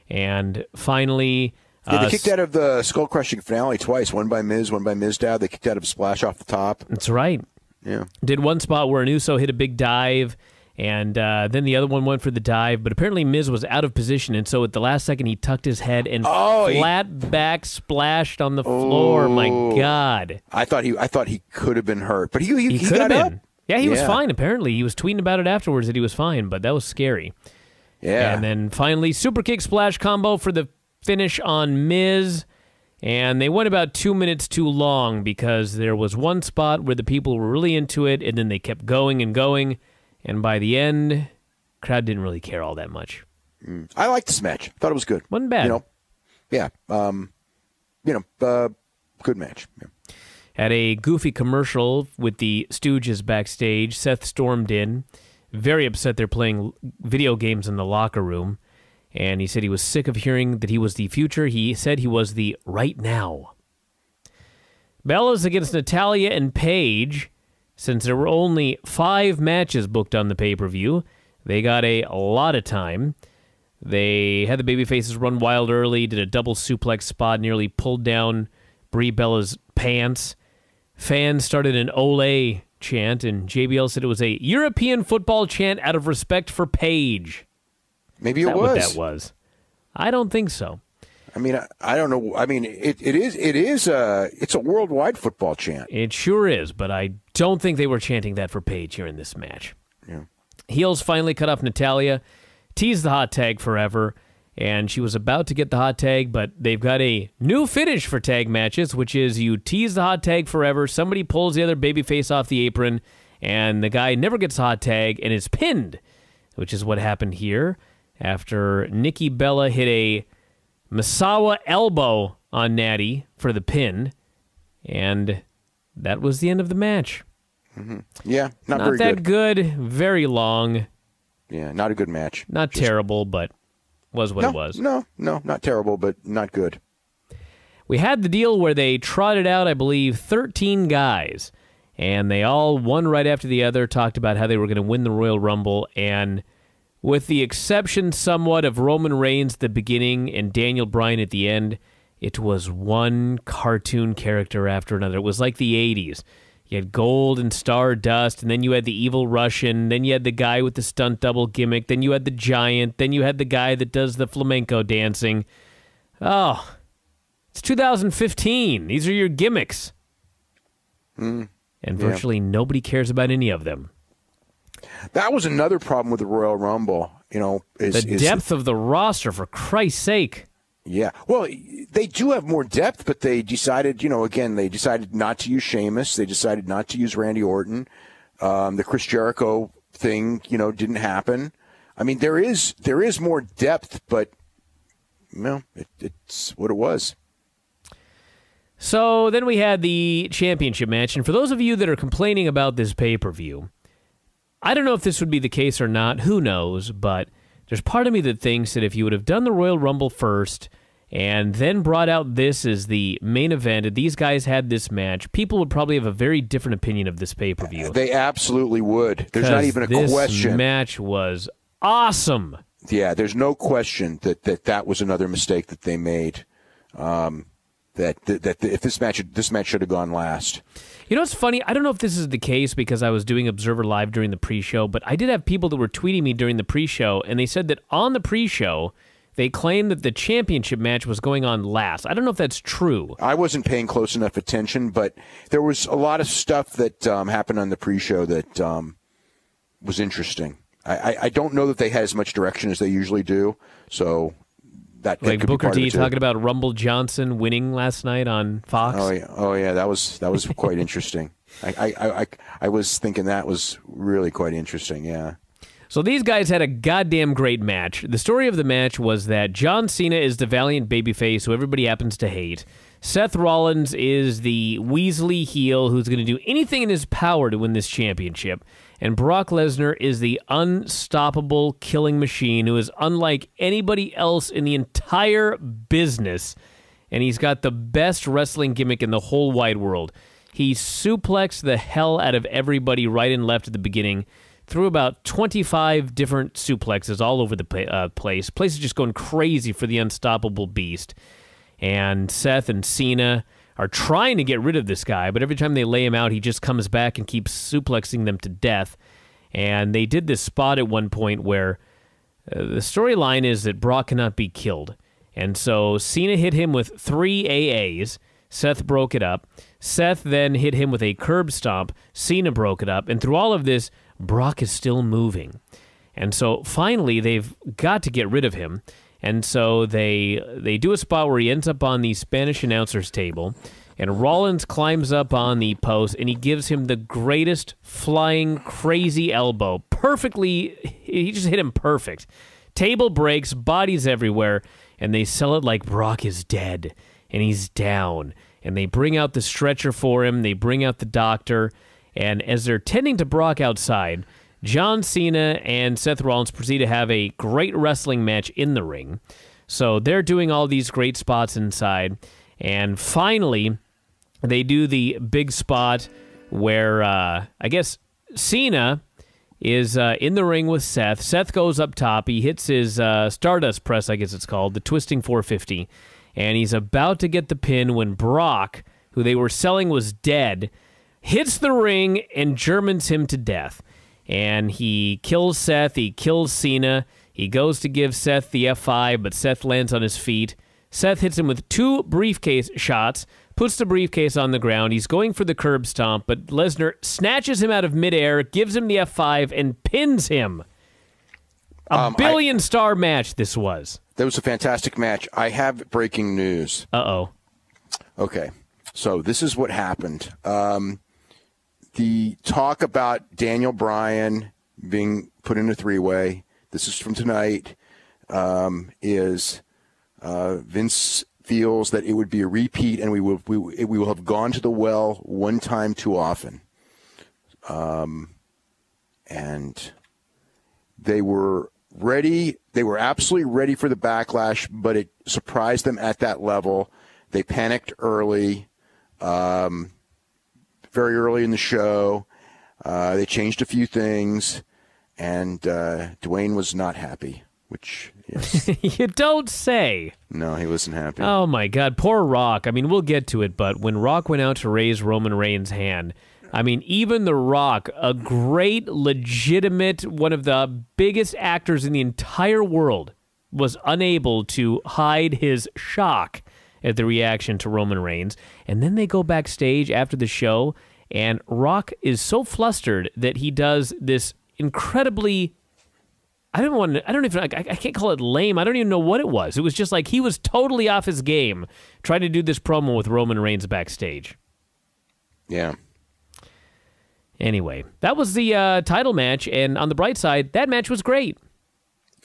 And finally... they kicked out of the skull-crushing finale twice, one by Miz, one by Mizdow. They kicked out of a splash off the top. That's right. Yeah. Did one spot where an Uso hit a big dive, and then the other one went for the dive, but apparently Miz was out of position, and so at the last second he tucked his head and flat back splashed on the floor. My God. I thought he could have been hurt, but he could have been. Up. Yeah, he was fine, apparently. He was tweeting about it afterwards that he was fine, but that was scary. Yeah. And then finally, super kick splash combo for the finish on Miz, and they went about 2 minutes too long because there was one spot where the people were really into it, and then they kept going and going, and by the end, crowd didn't really care all that much. I liked this match. Thought it was good. Wasn't bad. Good match. Yeah. Had a goofy commercial with the Stooges backstage. Seth stormed in, very upset they're playing video games in the locker room. And he said he was sick of hearing that he was the future. He said he was the right now. Bella's against Natalya and Paige. Since there were only 5 matches booked on the pay-per-view, they got a lot of time. They had the babyfaces run wild early, did a double suplex spot, nearly pulled down Brie Bella's pants. Fans started an Olay chant, and JBL said it was a European football chant out of respect for Paige. Maybe it was. What that was. I don't think so. I mean, I don't know. I mean, it's a worldwide football chant. It sure is, but I don't think they were chanting that for Paige here in this match. Yeah. Heels finally cut off Natalya, teased the hot tag forever, and she was about to get the hot tag, but they've got a new finish for tag matches, which is you tease the hot tag forever, somebody pulls the other babyface off the apron, and the guy never gets a hot tag and is pinned, which is what happened here after Nikki Bella hit a Misawa elbow on Natty for the pin, and that was the end of the match. Mm-hmm. Yeah, not very that good. Very long. Yeah, not a good match. Not terrible, but was what it was. No, not terrible, but not good. We had the deal where they trotted out, I believe, 13 guys, and they all, one right after the other, talked about how they were going to win the Royal Rumble, and with the exception somewhat of Roman Reigns at the beginning and Daniel Bryan at the end, it was one cartoon character after another. It was like the 80s. You had Gold and Stardust, and then you had the evil Russian, then you had the guy with the stunt double gimmick, then you had the giant, then you had the guy that does the flamenco dancing. Oh, it's 2015. These are your gimmicks. And virtually nobody cares about any of them. That was another problem with the Royal Rumble. The depth of the roster, for Christ's sake. Yeah. Well, they do have more depth, but they decided, they decided not to use Sheamus. They decided not to use Randy Orton. The Chris Jericho thing, didn't happen. I mean, there is more depth, but, it's what it was. So then we had the championship match, and for those of you that are complaining about this pay-per-view, I don't know if this would be the case or not, who knows, but there's part of me that thinks that if you would have done the Royal Rumble first and then brought out this as the main event, and these guys had this match, people would probably have a very different opinion of this pay-per-view. They absolutely would. There's not even a question. This match was awesome. Yeah, there's no question that was another mistake that they made. That if this match should have gone last. You know what's funny? I don't know if this is the case because I was doing Observer Live during the pre-show, but I did have people that were tweeting me during the pre-show, and they said that on the pre-show, they claimed that the championship match was going on last. I don't know if that's true. I wasn't paying close enough attention, but there was a lot of stuff that happened on the pre-show that was interesting. I don't know that they had as much direction as they usually do, so... That like Booker T talking about Rumble Johnson winning last night on Fox. Oh yeah, that was quite interesting. I was thinking that was really quite interesting. Yeah. So these guys had a goddamn great match. The story of the match was that John Cena is the valiant babyface who everybody happens to hate. Seth Rollins is the Weasley heel who's going to do anything in his power to win this championship. And Brock Lesnar is the unstoppable killing machine who is unlike anybody else in the entire business. And he's got the best wrestling gimmick in the whole wide world. He suplexed the hell out of everybody right and left at the beginning, threw about 25 different suplexes all over the place. Place is just going crazy for the unstoppable beast. And Seth and Cena are trying to get rid of this guy, but every time they lay him out, he just comes back and keeps suplexing them to death. And they did this spot at one point where the storyline is that Brock cannot be killed. And so Cena hit him with 3 AAs. Seth broke it up. Seth then hit him with a curb stomp. Cena broke it up. And through all of this, Brock is still moving. And so finally, they've got to get rid of him. And so they do a spot where he ends up on the Spanish announcer's table, and Rollins climbs up on the post, and he gives him the greatest flying crazy elbow. Perfectly, he just hit him perfect. Table breaks, bodies everywhere, and they sell it like Brock is dead, and he's down. And they bring out the stretcher for him, they bring out the doctor, and as they're tending to Brock outside, John Cena and Seth Rollins proceed to have a great wrestling match in the ring. So they're doing all these great spots inside. And finally, they do the big spot where, I guess, Cena is in the ring with Seth. Seth goes up top. He hits his Stardust press, I guess it's called, the Twisting 450. And he's about to get the pin when Brock, who they were selling was dead, hits the ring and Germans him to death. And he kills Seth, he kills Cena, he goes to give Seth the F5, but Seth lands on his feet. Seth hits him with 2 briefcase shots, puts the briefcase on the ground, he's going for the curb stomp, but Lesnar snatches him out of midair, gives him the F5, and pins him. A billion-star match this was. That was a fantastic match. I have breaking news. Uh-oh. Okay, so this is what happened. The talk about Daniel Bryan being put in a 3-way, this is from tonight, is Vince feels that it would be a repeat and we will have gone to the well one time too often. And they were ready. They were absolutely ready for the backlash, but it surprised them at that level. They panicked early, very early in the show. They changed a few things, and Dwayne was not happy, which, yes. You don't say. No, he wasn't happy. Oh, my God. Poor Rock. I mean, we'll get to it, but when Rock went out to raise Roman Reigns' hand, I mean, even The Rock, a great, legitimate, one of the biggest actors in the entire world, was unable to hide his shock at the reaction to Roman Reigns. And then they go backstage after the show, and Rock is so flustered that he does this incredibly, I can't call it lame. I don't even know what it was. It was just like he was totally off his game trying to do this promo with Roman Reigns backstage. Yeah. Anyway, that was the title match, and on the bright side, that match was great.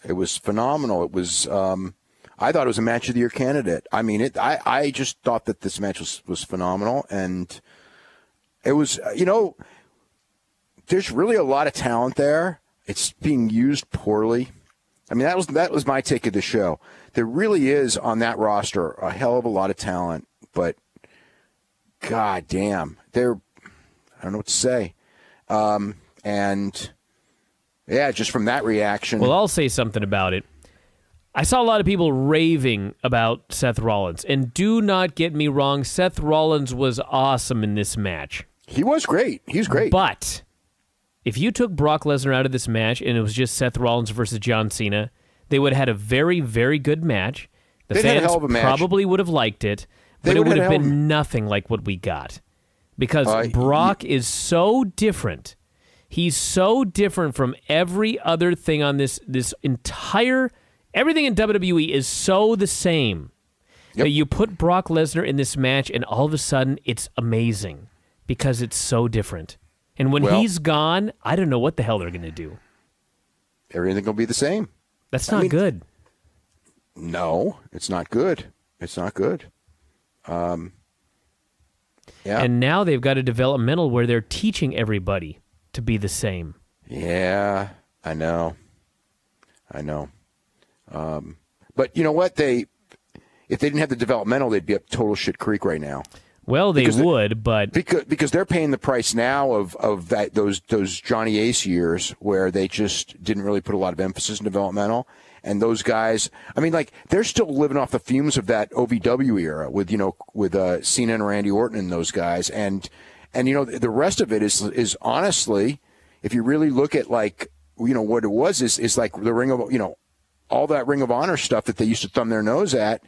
It was phenomenal. It was, I thought it was a match of the year candidate. I mean, I just thought that this match was phenomenal, and it was, there's really a lot of talent there. It's being used poorly. I mean, that was my take of the show. There really is on that roster a hell of a lot of talent, but god damn, I don't know what to say. And yeah, just from that reaction. Well, I'll say something about it. I saw a lot of people raving about Seth Rollins, and do not get me wrong, Seth Rollins was awesome in this match. He was great. He was great. But if you took Brock Lesnar out of this match and it was just Seth Rollins versus John Cena, they would have had a very, very good match. The fans probably would have liked it, but it would have been nothing like what we got. Because Brock is so different. He's so different from every other thing on this entire... Everything in WWE is so the same. Yep. That you put Brock Lesnar in this match and all of a sudden it's amazing. Because it's so different. And when he's gone, I don't know what the hell they're going to do. Everything will be the same. That's not good. No, it's not good. It's not good. Yeah. And now they've got a developmental where they're teaching everybody to be the same. Yeah, I know. But you know what? If they didn't have the developmental, they'd be up total shit creek right now. Well, they would, but because they're paying the price now of those Johnny Ace years where they just didn't really put a lot of emphasis in developmental. And those guys, I mean, like, they're still living off the fumes of that OVW era with Cena and Randy Orton and those guys. And the rest of it is honestly, if you really look at what it was is like the Ring of, all that Ring of Honor stuff that they used to thumb their nose at.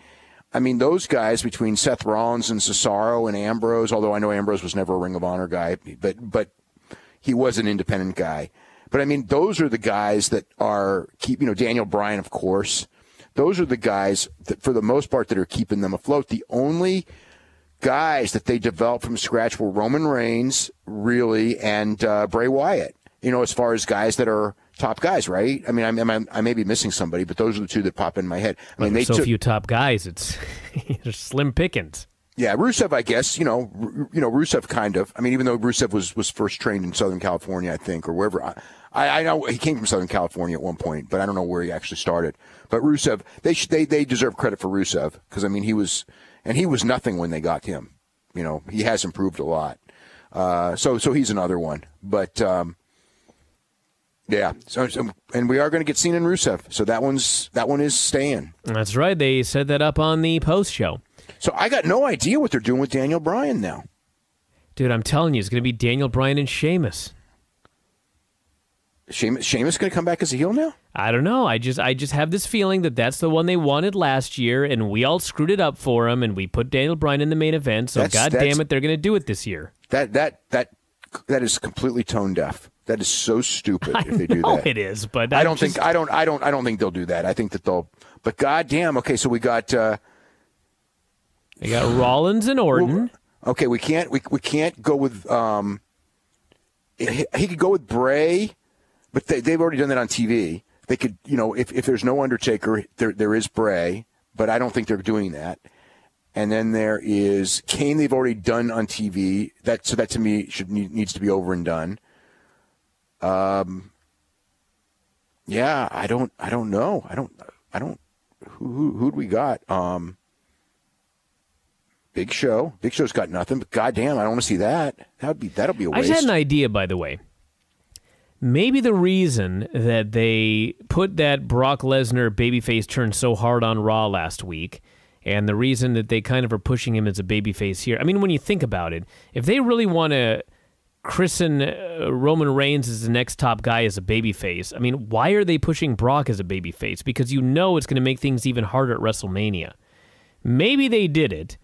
I mean, those guys between Seth Rollins and Cesaro and Ambrose, although I know Ambrose was never a Ring of Honor guy, but he was an independent guy. But I mean, those are the guys that are Daniel Bryan, of course. Those are the guys that, for the most part, that are keeping them afloat. The only guys that they developed from scratch were Roman Reigns, really, and Bray Wyatt. As far as guys that are top guys, right? I mean, I may be missing somebody, but those are the two that pop in my head. I mean, there's so few top guys; it's slim pickings. Yeah, Rusev, I guess. Rusev kind of. I mean, even though Rusev was first trained in Southern California, I think, or wherever. I know he came from Southern California at one point, but I don't know where he actually started. But Rusev, they deserve credit for Rusev because I mean he was nothing when they got him. He has improved a lot. So he's another one, but. Yeah, so and we are going to get Cena and Rusev, so that one is staying. That's right. They set that up on the post show. So I got no idea what they're doing with Daniel Bryan now. Dude, I'm telling you, it's going to be Daniel Bryan and Sheamus. Sheamus going to come back as a heel now? I don't know. I just have this feeling that that's the one they wanted last year, and we all screwed it up for him, and we put Daniel Bryan in the main event. So God damn it, they're going to do it this year. That is completely tone deaf. That is so stupid if they do that. It is, but I don't think they'll do that. I think that they'll. But goddamn, okay, so we got. We got Rollins and Orton. Okay, we can't go with. He could go with Bray, but they've already done that on TV. They could, if there's no Undertaker, there is Bray, but I don't think they're doing that. And then there is Kane. They've already done on TV. That to me needs to be over and done. Yeah, I don't know. Who'd we got? Big Show. Big Show's got nothing, but goddamn, I don't want to see that. That'll be a waste. I just had an idea, by the way. Maybe the reason that they put that Brock Lesnar babyface turn so hard on Raw last week, and the reason that they kind of are pushing him as a babyface here, I mean, when you think about it, if they really want to christen Roman Reigns as the next top guy as a babyface, I mean, why are they pushing Brock as a babyface? Because you know it's going to make things even harder at WrestleMania. Maybe they did it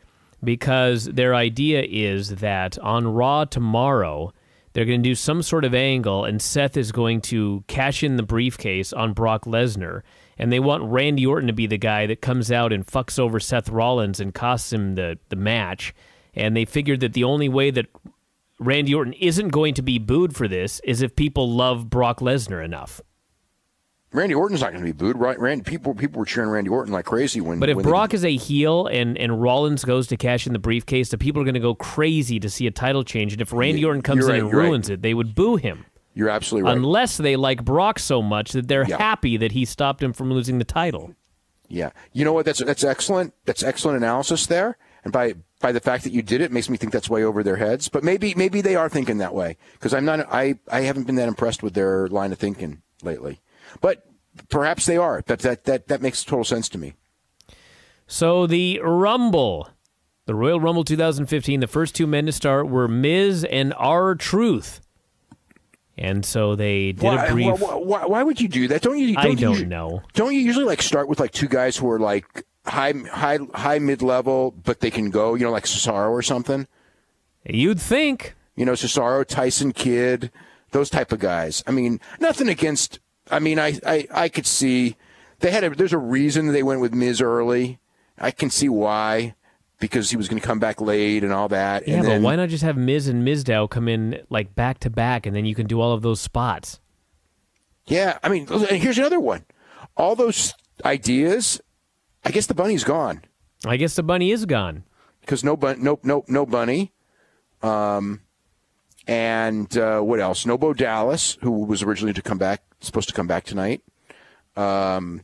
because their idea is that on Raw tomorrow, they're going to do some sort of angle, and Seth is going to cash in the briefcase on Brock Lesnar, and they want Randy Orton to be the guy that comes out and fucks over Seth Rollins and costs him the match, and they figured that the only way that Randy Orton isn't going to be booed for this is if people love Brock Lesnar enough. Randy Orton's not going to be booed, right? People were cheering Randy Orton like crazy when. But if Brock is a heel and Rollins goes to cash in the briefcase, the people are going to go crazy to see a title change. And if Randy Orton comes in and ruins it, they would boo him. You're absolutely right. Unless they like Brock so much that they're happy that he stopped him from losing the title. Yeah, you know what? That's excellent. That's excellent analysis there. And by the fact that you did it makes me think that's way over their heads. But maybe they are thinking that way because I haven't been that impressed with their line of thinking lately. But perhaps they are. That makes total sense to me. So the Rumble, the Royal Rumble 2015, the first two men to start were Miz and R-Truth. And so they did a brief... Why would you do that? I don't know. Don't you usually start with two guys who are high mid-level, but they can go, like Cesaro or something? You'd think. Cesaro, Tyson Kidd, those type of guys. I mean, nothing against... I mean, I could see there's a reason they went with Miz early. I can see why, because he was going to come back late and all that. Yeah, but why not just have Miz and Mizdow come in back to back, and then you can do all of those spots? Yeah, I mean, and here's another one. All those ideas, I guess the bunny's gone. I guess the bunny is gone because no bunny. And what else? No Bo Dallas, who was originally supposed to come back tonight. No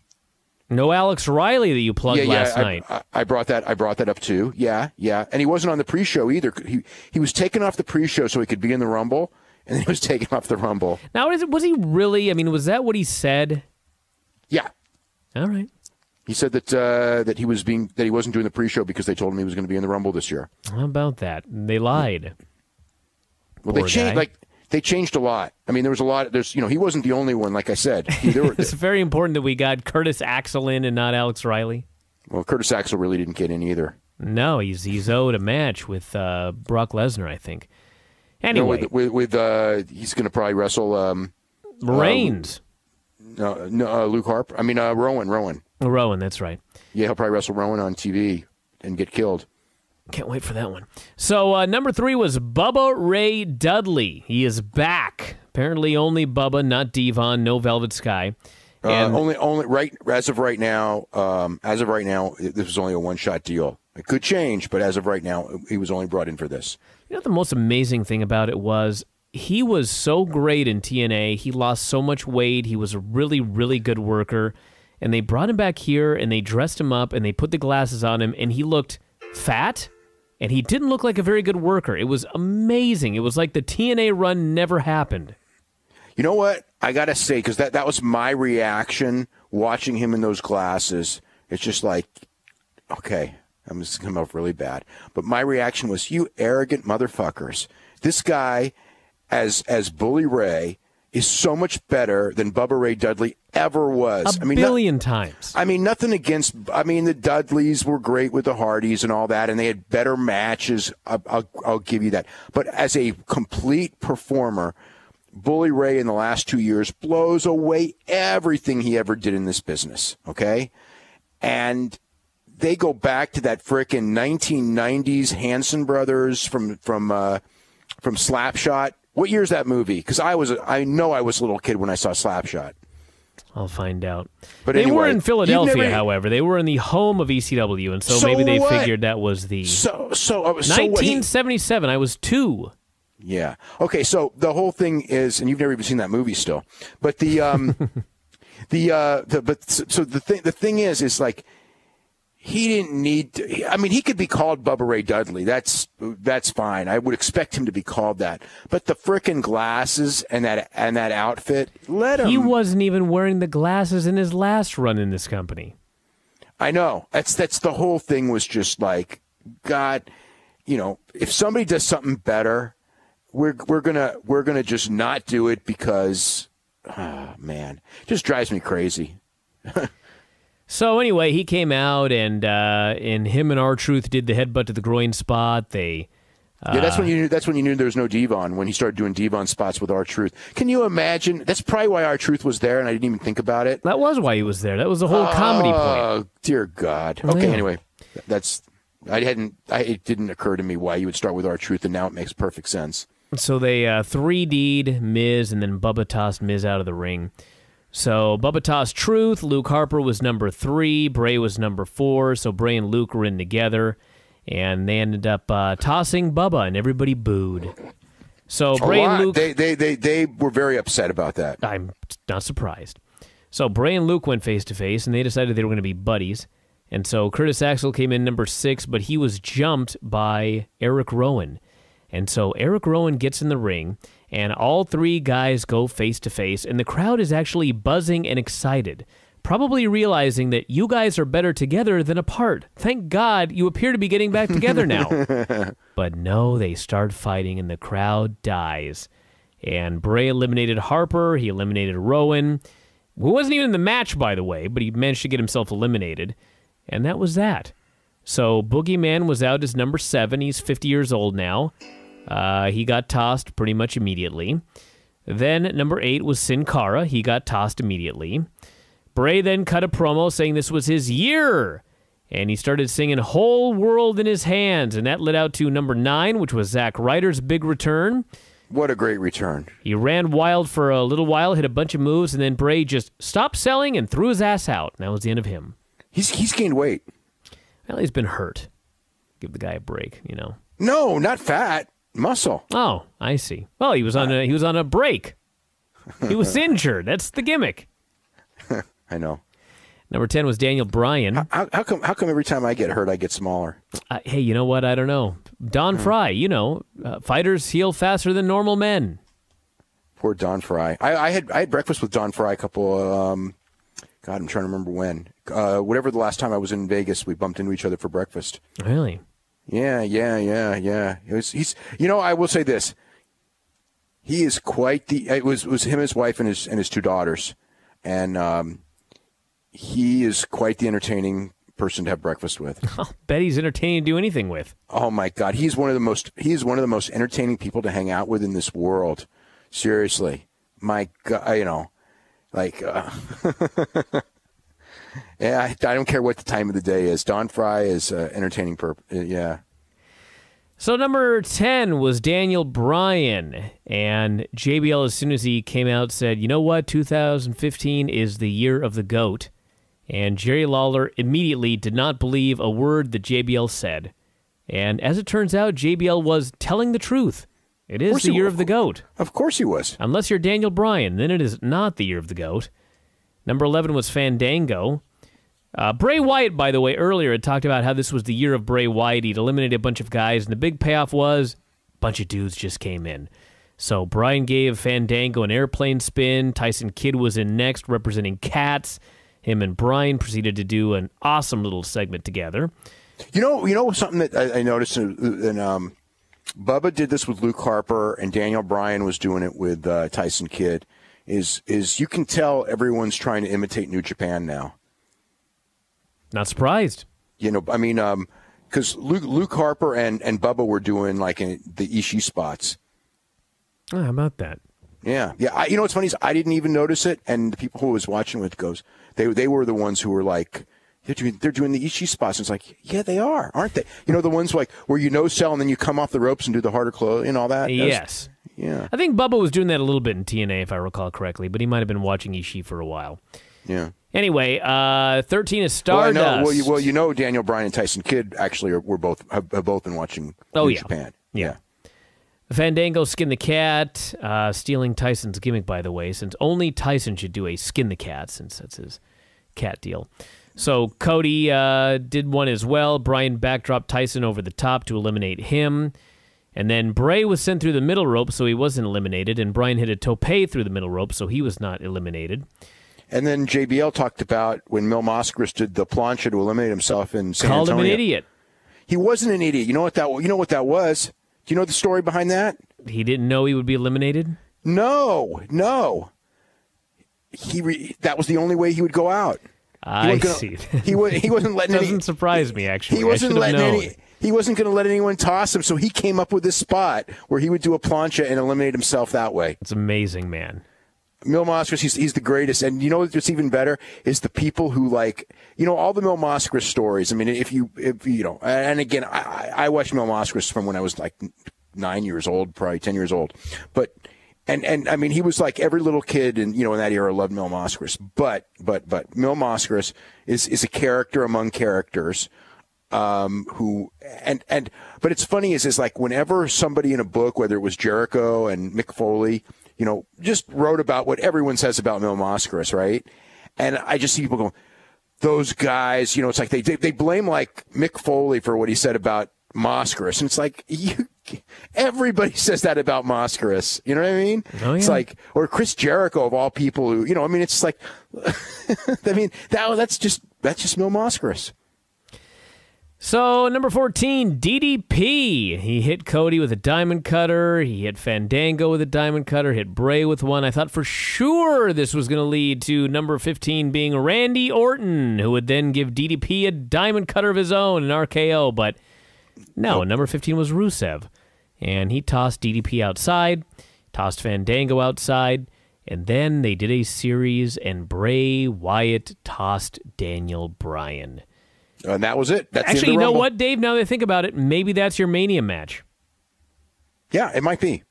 Alex Riley that you plugged last night. I brought that up too. Yeah. And he wasn't on the pre-show either. He was taken off the pre-show so he could be in the Rumble, and then he was taken off the Rumble. Now, was he really? I mean, was that what he said? Yeah. All right. He said that he wasn't doing the pre-show because they told him he was going to be in the Rumble this year. How about that? They lied. Well, they changed a lot. I mean, there was a lot. He wasn't the only one. Like I said, it's very important that we got Curtis Axel in and not Alex Riley. Well, Curtis Axel really didn't get in either. No, he's owed a match with Brock Lesnar, I think. Anyway, he's going to probably wrestle Reigns. Luke Harper. I mean, Rowan. Rowan, that's right. Yeah, he'll probably wrestle Rowan on TV and get killed. Can't wait for that one. So number 3 was Bubba Ray Dudley. He is back. Apparently only Bubba, not Devon, no Velvet Sky. Only right as of right now. This was only a one-shot deal. It could change, but as of right now, he was only brought in for this. You know, the most amazing thing about it was he was so great in TNA. He lost so much weight. He was a really, really good worker. And they brought him back here, and they dressed him up, and they put the glasses on him, and he looked fat. And he didn't look like a very good worker. It was amazing. It was like the TNA run never happened. You know what? I got to say, because that was my reaction watching him in those glasses. It's just like, okay, I'm just going to come off really bad. But my reaction was, you arrogant motherfuckers. This guy, as Bully Ray, is so much better than Bubba Ray Dudley ever was. A billion times. I mean, nothing against... I mean, the Dudleys were great with the Hardys and all that, and they had better matches. I'll give you that. But as a complete performer, Bully Ray in the last 2 years blows away everything he ever did in this business, okay? And they go back to that frickin' 1990s Hanson Brothers from Slapshot. What year is that movie? Because I know I was a little kid when I saw Slapshot. I'll find out. But they anyway, were in Philadelphia, however. They were in the home of ECW, and so maybe they figured that was the... 1977, I was 2. Yeah. Okay, so the whole thing is, and you've never even seen that movie still, but the The thing is like he didn't need to, I mean, he could be called Bubba Ray Dudley. That's fine. I would expect him to be called that. But the frickin' glasses and that outfit, let him. He wasn't even wearing the glasses in his last run in this company. I know. That's the whole thing was just like, God, if somebody does something better, we're gonna just not do it because, oh, man, it just drives me crazy. So anyway, he came out and him and R-Truth did the headbutt to the groin spot. That's when you knew there was no Devon, when he started doing Devon spots with R-Truth. Can you imagine? That's probably why R-Truth was there, and I didn't even think about it. That was why he was there. That was the whole comedy point. Oh, dear God. Okay, anyway, it didn't occur to me why you would start with R-Truth, and now it makes perfect sense. So they 3D'd Miz, and then Bubba tossed Miz out of the ring. So Bubba tossed Truth. Luke Harper was number 3. Bray was number 4. So Bray and Luke were in together. And they ended up tossing Bubba, and everybody booed. So Bray and Luke... They were very upset about that. I'm not surprised. So Bray and Luke went face-to-face, and they decided they were going to be buddies. And so Curtis Axel came in number 6, but he was jumped by Eric Rowan. And so Eric Rowan gets in the ring, and all 3 guys go face-to-face, and the crowd is actually buzzing and excited, probably realizing that you guys are better together than apart. Thank God you appear to be getting back together now. But no, they start fighting, and the crowd dies. And Bray eliminated Harper. He eliminated Rowan, who wasn't even in the match, by the way, but he managed to get himself eliminated. And that was that. So Boogeyman was out as number 7. He's 50 years old now. He got tossed pretty much immediately. Then number 8 was Sin Cara. He got tossed immediately. Bray then cut a promo saying this was his year. And he started singing Whole World in His Hands. And that led out to number 9, which was Zack Ryder's big return. What a great return. He ran wild for a little while, hit a bunch of moves, and then Bray just stopped selling and threw his ass out. And that was the end of him. He's gained weight. Well, he's been hurt. Give the guy a break, No, not fat. Muscle. Oh, I see. Well, he was on a break. He was injured. That's the gimmick. I know. Number 10 was Daniel Bryan. How come every time I get hurt, I get smaller? Hey, you know what? I don't know. Don Fry, fighters heal faster than normal men. Poor Don Fry. I had breakfast with Don Fry a couple. God, I'm trying to remember when. Whatever the last time I was in Vegas, we bumped into each other for breakfast. Really? Yeah. He's. I will say this. He is quite the. It was him, his wife, and his 2 daughters, and he is quite the entertaining person to have breakfast with. I'll bet he's entertaining to do anything with. Oh my God, he's one of the most entertaining people to hang out with in this world. Seriously, my God, yeah, I don't care what the time of the day is. Don Fry is entertaining. Yeah. So number 10 was Daniel Bryan, and JBL, as soon as he came out, said, you know what, 2015 is the year of the GOAT. And Jerry Lawler immediately did not believe a word that JBL said. And as it turns out, JBL was telling the truth. It is the year of the GOAT. Of course he was. Unless you're Daniel Bryan, then it is not the year of the GOAT. Number 11 was Fandango. Bray Wyatt, by the way, earlier had talked about how this was the year of Bray Wyatt. He'd eliminated a bunch of guys, and the big payoff was a bunch of dudes just came in. So Bryan gave Fandango an airplane spin. Tyson Kidd was in next, representing Cats. Him and Bryan proceeded to do an awesome little segment together. You know something that I noticed, and Bubba did this with Luke Harper, and Daniel Bryan was doing it with Tyson Kidd, is you can tell everyone's trying to imitate New Japan now. Not surprised. Because Luke Harper and Bubba were doing the Ishii spots. Oh, how about that? Yeah. What's funny is I didn't even notice it, and the people who was watching with goes, they were the ones who were like, they're doing the Ishii spots. And it's like, yeah, they are, aren't they? The ones where sell and then you come off the ropes and do the harder close and all that. Yes. Yeah. I think Bubba was doing that a little bit in TNA, if I recall correctly, but he might have been watching Ishii for a while. Yeah. Anyway, 13 is Stardust. Well, Daniel Bryan and Tyson Kidd actually have both been watching New Japan. Yeah. Fandango skin the cat, stealing Tyson's gimmick, by the way, since only Tyson should do a skin the cat, since that's his cat deal. So Cody did one as well. Bryan backdropped Tyson over the top to eliminate him. And then Bray was sent through the middle rope, so he wasn't eliminated. And Bryan hit a tope through the middle rope, so he was not eliminated. And then JBL talked about when Mil Máscaras did the plancha to eliminate himself in San Antonio. Called him an idiot. He wasn't an idiot. You know what that was? Do you know the story behind that? He didn't know he would be eliminated? No. That was the only way he would go out. I see. He wasn't letting any. Doesn't surprise me, actually. He wasn't going to let anyone toss him, so he came up with this spot where he would do a plancha and eliminate himself that way. It's amazing, man. Mil Máscaras, he's the greatest. And you know what's even better is the people who all the Mil Máscaras stories. I mean, if you know, and again, I watched Mil Máscaras from when I was like 9 years old, probably 10 years old. But, and I mean, he was like every little kid in that era loved Mil Máscaras. But Mil Máscaras is a character among characters. But it's funny is like whenever somebody in a book, whether it was Jericho and Mick Foley, just wrote about what everyone says about Mil Máscaras, right? And I just see people going, those guys, it's like they blame like Mick Foley for what he said about Máscaras. And it's like, everybody says that about Máscaras. You know what I mean? Oh, yeah. It's like, or Chris Jericho of all people who, I mean, it's like, I mean, that's just Mil Máscaras. So, number 14, DDP. He hit Cody with a diamond cutter. He hit Fandango with a diamond cutter. Hit Bray with one. I thought for sure this was going to lead to number 15 being Randy Orton, who would then give DDP a diamond cutter of his own, an RKO. But no, number 15 was Rusev. And he tossed DDP outside, tossed Fandango outside, and then they did a series, and Bray Wyatt tossed Daniel Bryan. And that was it. That's actually, you know what, Dave? Now that I think about it, maybe that's your Mania match. Yeah, it might be.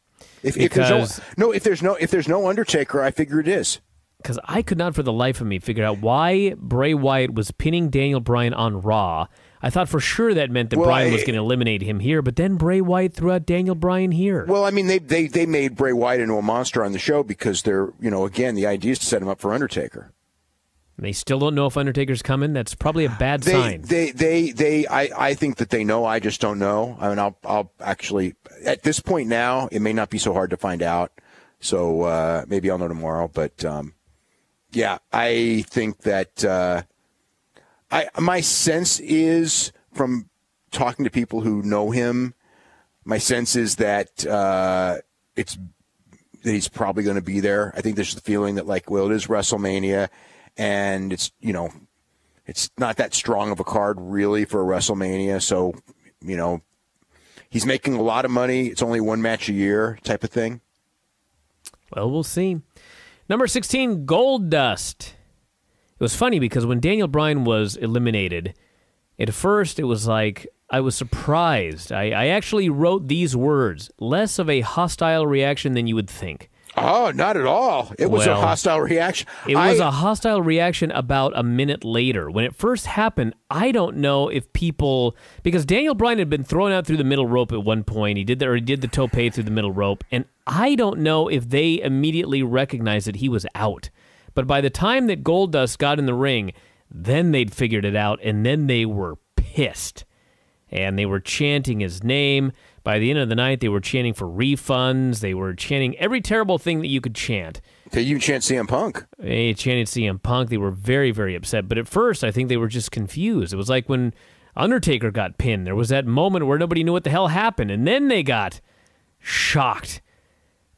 If there's no Undertaker, I figure it is. Because I could not for the life of me figure out why Bray Wyatt was pinning Daniel Bryan on Raw. I thought for sure that meant that Bryan was going to eliminate him here, but then Bray Wyatt threw out Daniel Bryan here. Well, I mean, they made Bray Wyatt into a monster on the show because they're, again, the idea is to set him up for Undertaker. They still don't know if Undertaker's coming. That's probably a bad sign. I think that they know. I just don't know. I mean, I'll actually, at this point now, it may not be so hard to find out. So maybe I'll know tomorrow. But yeah, I think that my sense is from talking to people who know him. My sense is that that he's probably going to be there. I think there's the feeling that it is WrestleMania. And it's, it's not that strong of a card really for a WrestleMania. So, he's making a lot of money. It's only one match a year type of thing. Well, we'll see. Number 16, Goldust. It was funny because when Daniel Bryan was eliminated, at first it was like, I was surprised. I actually wrote these words, less of a hostile reaction than you would think. Oh, not at all. It was a hostile reaction. It was a hostile reaction about a minute later. When it first happened, I don't know if people... Because Daniel Bryan had been thrown out through the middle rope at one point. He did the tope through the middle rope. And I don't know if they immediately recognized that he was out. But by the time that Goldust got in the ring, then they'd figured it out, and then they were pissed. And they were chanting his name. By the end of the night, they were chanting for refunds. They were chanting every terrible thing that you could chant. You chant CM Punk. They chanted CM Punk. They were very, very upset. But at first, I think they were just confused. It was like when Undertaker got pinned. There was that moment where nobody knew what the hell happened, and then they got shocked.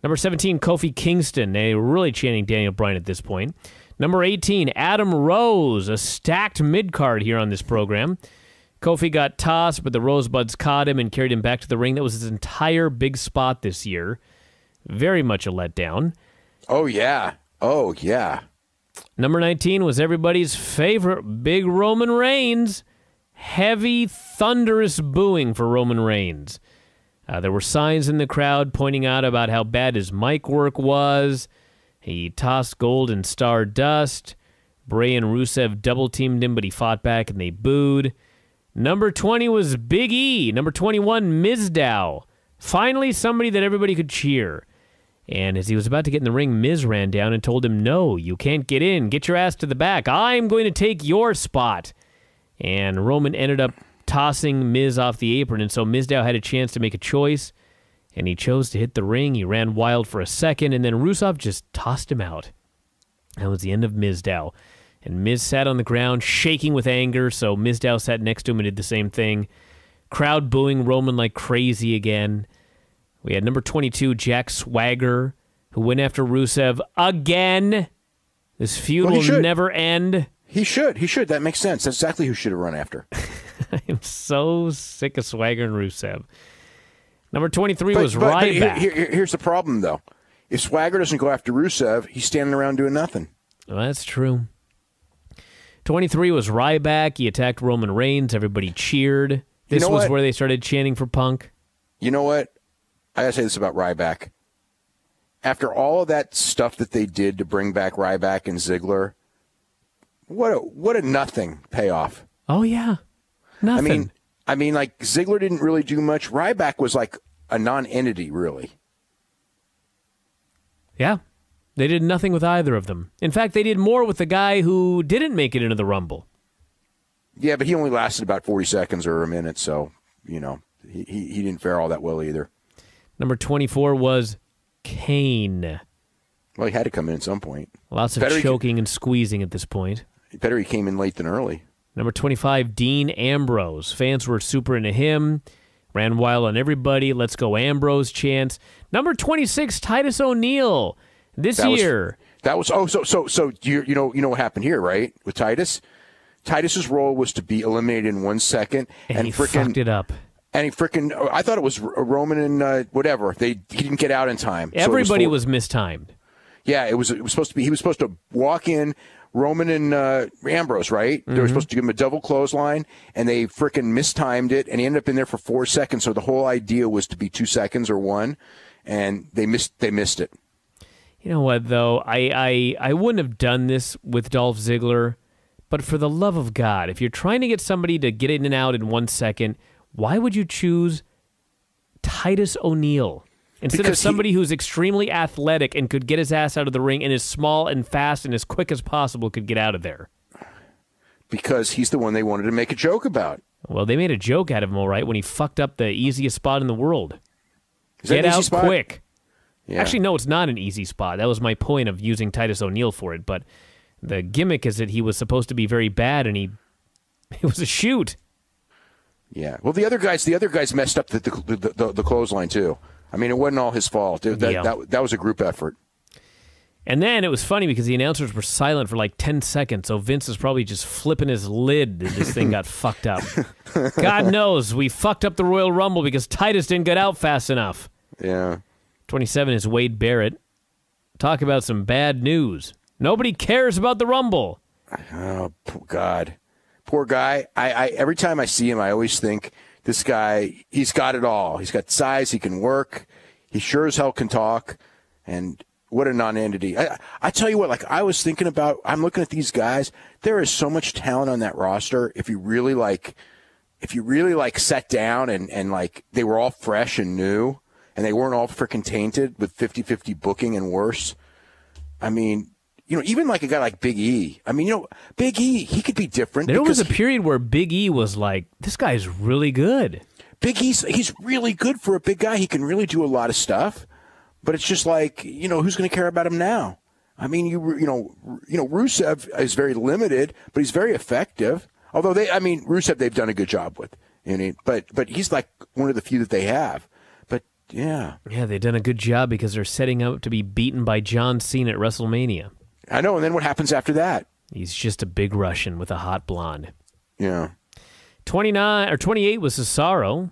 Number 17, Kofi Kingston. They were really chanting Daniel Bryan at this point. Number 18, Adam Rose, a stacked mid-card here on this program. Kofi got tossed, but the Rosebuds caught him and carried him back to the ring. That was his entire big spot this year. Very much a letdown. Oh, yeah. Oh, yeah. Number 19 was everybody's favorite, Big Roman Reigns. Heavy, thunderous booing for Roman Reigns. There were signs in the crowd pointing out about how bad his mic work was. He tossed gold and Stardust. Bray and Rusev double-teamed him, but he fought back and they booed. Number 20 was Big E. Number 21, Mizdow. Finally, somebody that everybody could cheer. And as he was about to get in the ring, Miz ran down and told him, "No, you can't get in. Get your ass to the back. I'm going to take your spot." And Roman ended up tossing Miz off the apron, and so Mizdow had a chance to make a choice, and he chose to hit the ring. He ran wild for a second, and then Rusev just tossed him out. That was the end of Mizdow. And Miz sat on the ground, shaking with anger, so Mizdow sat next to him and did the same thing. Crowd booing Roman like crazy again. We had number 22, Jack Swagger, who went after Rusev again. This feud will never end. He should. That makes sense. That's exactly who should have run after. I am so sick of Swagger and Rusev. Number 23 was Ryback. Here's the problem, though. If Swagger doesn't go after Rusev, he's standing around doing nothing. Well, that's true. 23 was Ryback. He attacked Roman Reigns. Everybody cheered. This was where they started chanting for Punk. You know what? I gotta say this about Ryback. After all of that stuff that they did to bring back Ryback and Ziggler, what a nothing payoff. Oh yeah, nothing. I mean, like Ziggler didn't really do much. Ryback was like a non-entity, really. Yeah, they did nothing with either of them. In fact, they did more with the guy who didn't make it into the Rumble. Yeah, but he only lasted about 40 seconds or a minute, so he didn't fare all that well either. Number 24 was Kane. Well, he had to come in at some point. Lots of choking and squeezing at this point. Better he came in late than early. Number 25, Dean Ambrose. Fans were super into him. Ran wild on everybody. Let's go Ambrose chants. Number 26, Titus O'Neil. So you know what happened here, right? With Titus? Titus's role was to be eliminated in 1 second. And he fucked it up. And I thought it was Roman and whatever. He didn't get out in time. Everybody was mistimed. Yeah, it was supposed to be. He was supposed to walk in, Roman and Ambrose, right? Mm-hmm. They were supposed to give him a double clothesline, and they frickin' mistimed it, and he ended up in there for 4 seconds. So the whole idea was to be 2 seconds or one, and they missed it. You know what, though? I wouldn't have done this with Dolph Ziggler, but for the love of God, if you're trying to get somebody to get in and out in 1 second, why would you choose Titus O'Neil instead of somebody who's extremely athletic and could get his ass out of the ring and is small and fast and as quick as possible could get out of there? Because he's the one they wanted to make a joke about. Well, they made a joke out of him, all right, when he fucked up the easiest spot in the world. Get out spot? Quick. Yeah. Actually, no, it's not an easy spot. That was my point of using Titus O'Neil for it, but the gimmick is that he was supposed to be very bad and it was a shoot. Yeah. Well, the other guys messed up the clothesline too. I mean, it wasn't all his fault. That was a group effort. And then it was funny because the announcers were silent for like 10 seconds, so Vince is probably just flipping his lid that this thing got fucked up. God knows we fucked up the Royal Rumble because Titus didn't get out fast enough. Yeah. 27 is Wade Barrett. Talk about some bad news. Nobody cares about the Rumble. Oh, God. Poor guy. I every time I see him, I always think this guy, he's got it all. He's got size. He can work. He sure as hell can talk. And what a non-entity. I tell you what, like I was thinking about, I'm looking at these guys. There is so much talent on that roster. If you really sat down and like they were all fresh and new and they weren't all freaking tainted with 50-50 booking and worse. I mean, even like a guy like Big E. I mean, Big E, he could be different. There was a period where Big E was like, this guy's really good. Big E's, he's really good for a big guy. He can really do a lot of stuff. But it's just like, who's going to care about him now? I mean, Rusev is very limited, but he's very effective. Although Rusev, they've done a good job with. But he's like one of the few that they have. But yeah. Yeah, they've done a good job because they're setting up to be beaten by John Cena at WrestleMania. I know, and then what happens after that? He's just a big Russian with a hot blonde. Yeah. 28 was Cesaro.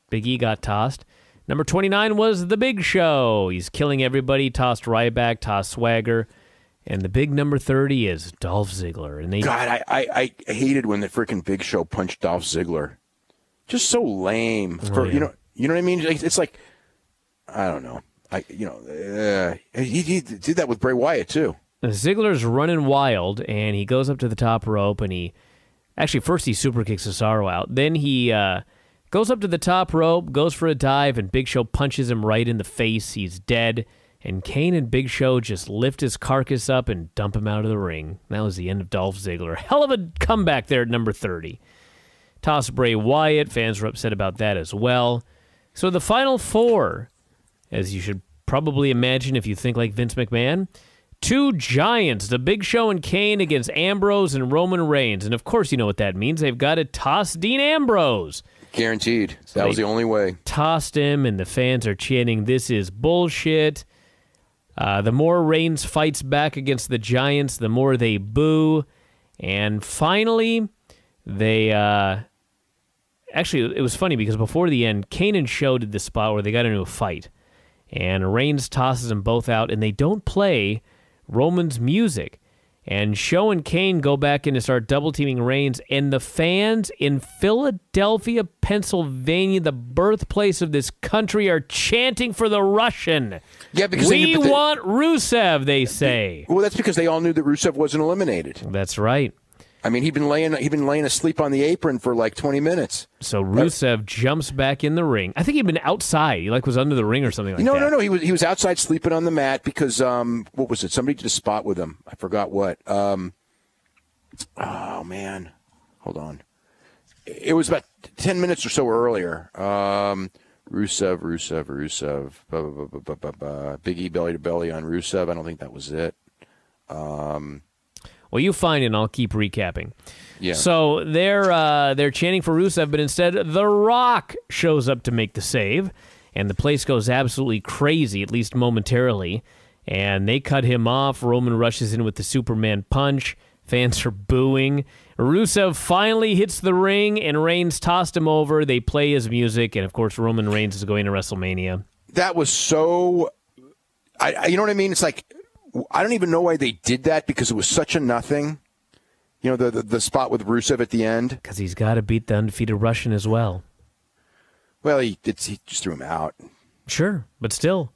Big E got tossed. Number 29 was The Big Show. He's killing everybody. Tossed Ryback, tossed Swagger. And the big number 30 is Dolph Ziggler. And God, I hated when the freaking Big Show punched Dolph Ziggler. Just so lame. You know what I mean? It's like, I don't know. He did that with Bray Wyatt, too. Ziggler's running wild, and he goes up to the top rope, and first he super kicks Cesaro out. Then he Goes up to the top rope, goes for a dive, and Big Show punches him right in the face. He's dead. And Kane and Big Show just lift his carcass up and dump him out of the ring. That was the end of Dolph Ziggler. Hell of a comeback there at number 30. Toss Bray Wyatt. Fans were upset about that as well. So the final four, as you should probably imagine if you think like Vince McMahon, two giants, the Big Show and Kane against Ambrose and Roman Reigns. And of course you know what that means. They've got to toss Dean Ambrose. Guaranteed. So that was the only way. Tossed him, and the fans are chanting, "This is bullshit." The more Reigns fights back against the Giants, the more they boo. And finally, they... Actually, it was funny because before the end, Kane and Show did this spot where they got into a fight. And Reigns tosses them both out, and they don't play Roman's music. And Show and Kane go back in to start double-teaming Reigns, and the fans in Philadelphia, Pennsylvania, the birthplace of this country, are chanting for the Russian. Yeah, because we want Rusev, they say. Well, that's because they all knew that Rusev wasn't eliminated. That's right. I mean, he'd been laying asleep on the apron for like 20 minutes. So Rusev jumps back in the ring. I think he'd been outside. He was under the ring or something like that. No. He was outside sleeping on the mat because what was it? Somebody did a spot with him. I forgot what. Oh man, hold on. It was about 10 minutes or so earlier. Rusev. Big E belly to belly on Rusev. I don't think that was it. Well, you find it, and I'll keep recapping. Yeah. So they're chanting for Rusev, but instead The Rock shows up to make the save, and the place goes absolutely crazy, at least momentarily, and they cut him off. Roman rushes in with the Superman punch. Fans are booing. Rusev finally hits the ring, and Reigns tossed him over. They play his music, and of course Roman Reigns is going to WrestleMania. That was so... you know what I mean? It's like... I don't even know why they did that because it was such a nothing. You know, the spot with Rusev at the end. Because he's got to beat the undefeated Russian as well. Well, he just threw him out. Sure, but still.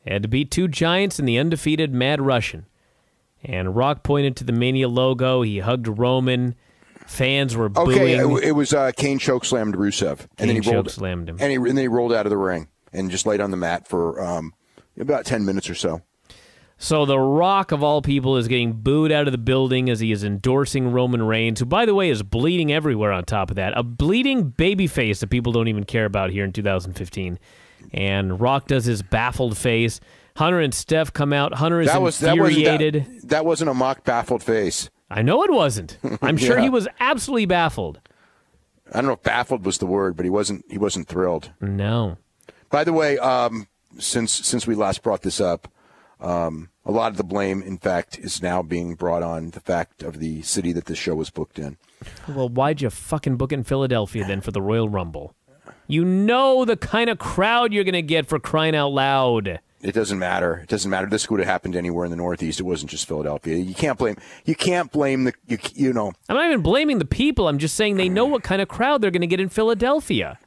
He had to beat two giants and the undefeated Mad Russian. And Rock pointed to the Mania logo. He hugged Roman. Fans were booing. Okay, it was Kane chokeslammed Rusev. And then he chokeslammed him. And then he rolled out of the ring and just laid on the mat for about 10 minutes or so. So The Rock, of all people, is getting booed out of the building as he is endorsing Roman Reigns, who, by the way, is bleeding everywhere on top of that. A bleeding babyface that people don't even care about here in 2015. And Rock does his baffled face. Hunter and Steph come out. Hunter is infuriated. That wasn't a mock baffled face. I know it wasn't. I'm sure he was absolutely baffled. I don't know if baffled was the word, but he wasn't thrilled. No. By the way, since we last brought this up, a lot of the blame, in fact, is now being brought on the fact of the city that this show was booked in. Well, why'd you fucking book in Philadelphia then for the Royal Rumble? You know the kind of crowd you're going to get, for crying out loud. It doesn't matter. It doesn't matter. This would have happened anywhere in the Northeast. It wasn't just Philadelphia. You can't blame the you know. I'm not even blaming the people. I'm just saying they know what kind of crowd they're going to get in Philadelphia.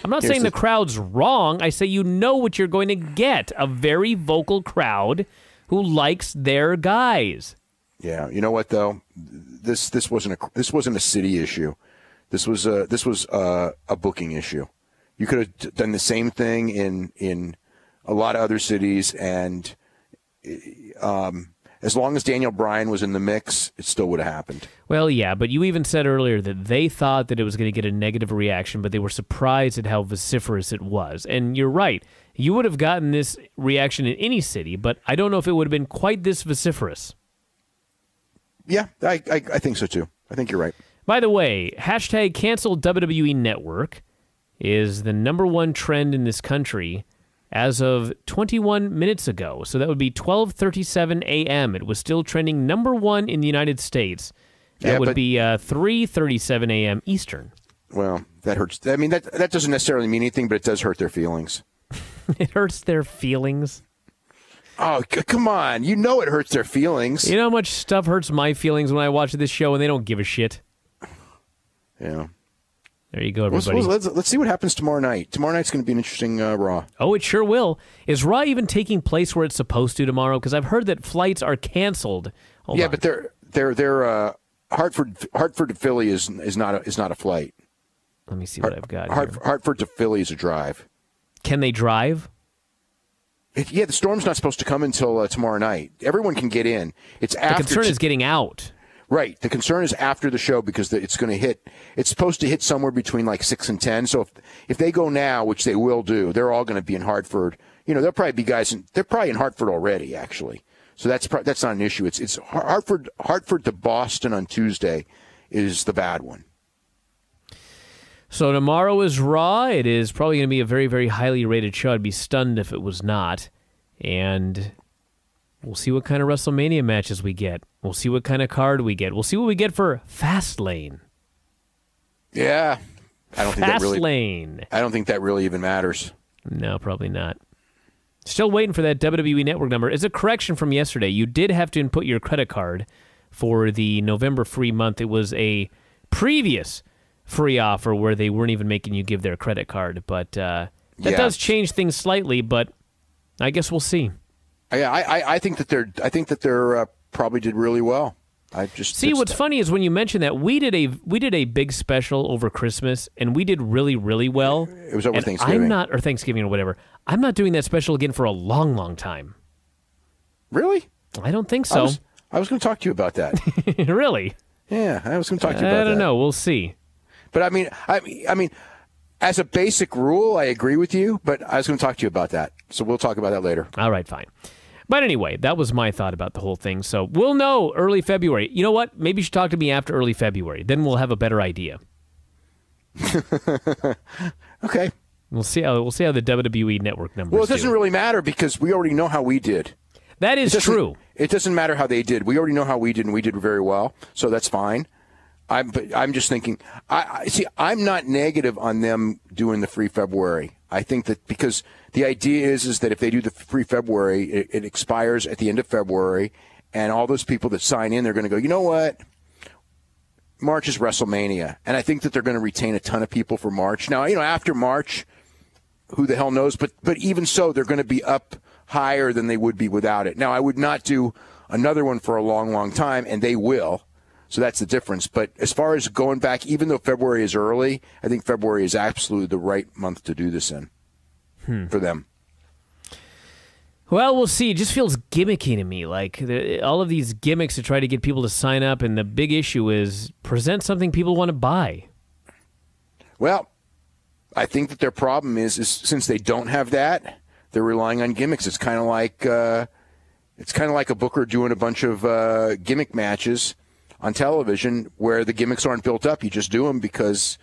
I'm not saying the crowd's wrong. I say you know what you're going to get. A very vocal crowd who likes their guys. Yeah, you know what though? This wasn't a city issue. This was a booking issue. You could have done the same thing in a lot of other cities, and as long as Daniel Bryan was in the mix, it still would have happened. Well, yeah, but you even said earlier that they thought that it was going to get a negative reaction, but they were surprised at how vociferous it was. And you're right. You would have gotten this reaction in any city, but I don't know if it would have been quite this vociferous. Yeah, I think so too. I think you're right. By the way, hashtag cancel WWE Network is the #1 trend in this country as of 21 minutes ago. So that would be 12:37 a.m. It was still trending #1 in the United States. That would be 3:37 a.m. Eastern. Well, that hurts. I mean, that doesn't necessarily mean anything, but it does hurt their feelings. It hurts their feelings? Oh, come on. You know it hurts their feelings. You know how much stuff hurts my feelings when I watch this show and they don't give a shit? Yeah. There you go, everybody. Let's see what happens tomorrow night. Tomorrow night's going to be an interesting Raw. Oh, it sure will. Is Raw even taking place where it's supposed to tomorrow? Because I've heard that flights are canceled. Hold on. But they're Hartford to Philly is not a flight. Let me see what I've got here. Hartford to Philly is a drive. Can they drive? Yeah, the storm's not supposed to come until tomorrow night. Everyone can get in. It's after. The concern is getting out. Right. The concern is after the show because it's going to hit. It's supposed to hit somewhere between like 6 and 10. So if they go now, which they will do, they're all going to be in Hartford. There'll probably be guys. They're probably in Hartford already, actually. So that's not an issue. It's Hartford to Boston on Tuesday is the bad one. So tomorrow is Raw. It is probably going to be a very, very highly rated show. I'd be stunned if it was not. And we'll see what kind of WrestleMania matches we get. We'll see what kind of card we get. We'll see what we get for Fastlane. Yeah. I don't think that really even matters. No, probably not. Still waiting for that WWE Network number. As a correction from yesterday, you did have to input your credit card for the November free month. It was a previous free offer where they weren't even making you give their credit card. But that does change things slightly, but I guess we'll see. I think that they're probably did really well. What's funny is when you mention that we did a big special over Christmas and we did really, really well. It was over Thanksgiving. Or Thanksgiving or whatever. I'm not doing that special again for a long, long time. Really? I don't think so. I was going to talk to you about that. Really? Yeah, I was going to talk to you about that. I don't know. We'll see. But I mean, as a basic rule, I agree with you. But I was going to talk to you about that, so we'll talk about that later. All right, fine. But anyway, that was my thought about the whole thing. So we'll know early February. You know what? Maybe you should talk to me after early February. Then we'll have a better idea. Okay. We'll see how the WWE Network numbers. Well, it doesn't really matter because we already know how we did. That is true. It doesn't matter how they did. We already know how we did, and we did very well. So that's fine. I'm just thinking. I'm not negative on them doing the free February. I think that because the idea is that if they do the free February, it expires at the end of February, and all those people that sign in, they're going to go, you know what? March is WrestleMania, and I think that they're going to retain a ton of people for March. Now, after March, who the hell knows? But even so, they're going to be up higher than they would be without it. Now, I would not do another one for a long, long time, and they will. So that's the difference. But as far as going back, even though February is early, I think February is absolutely the right month to do this in for them. Well, we'll see. It just feels gimmicky to me. Like all of these gimmicks to try to get people to sign up, and the big issue is present something people want to buy. Well, I think that their problem is since they don't have that, they're relying on gimmicks. It's kind of like a booker doing a bunch of gimmick matches on television where the gimmicks aren't built up. You just do them because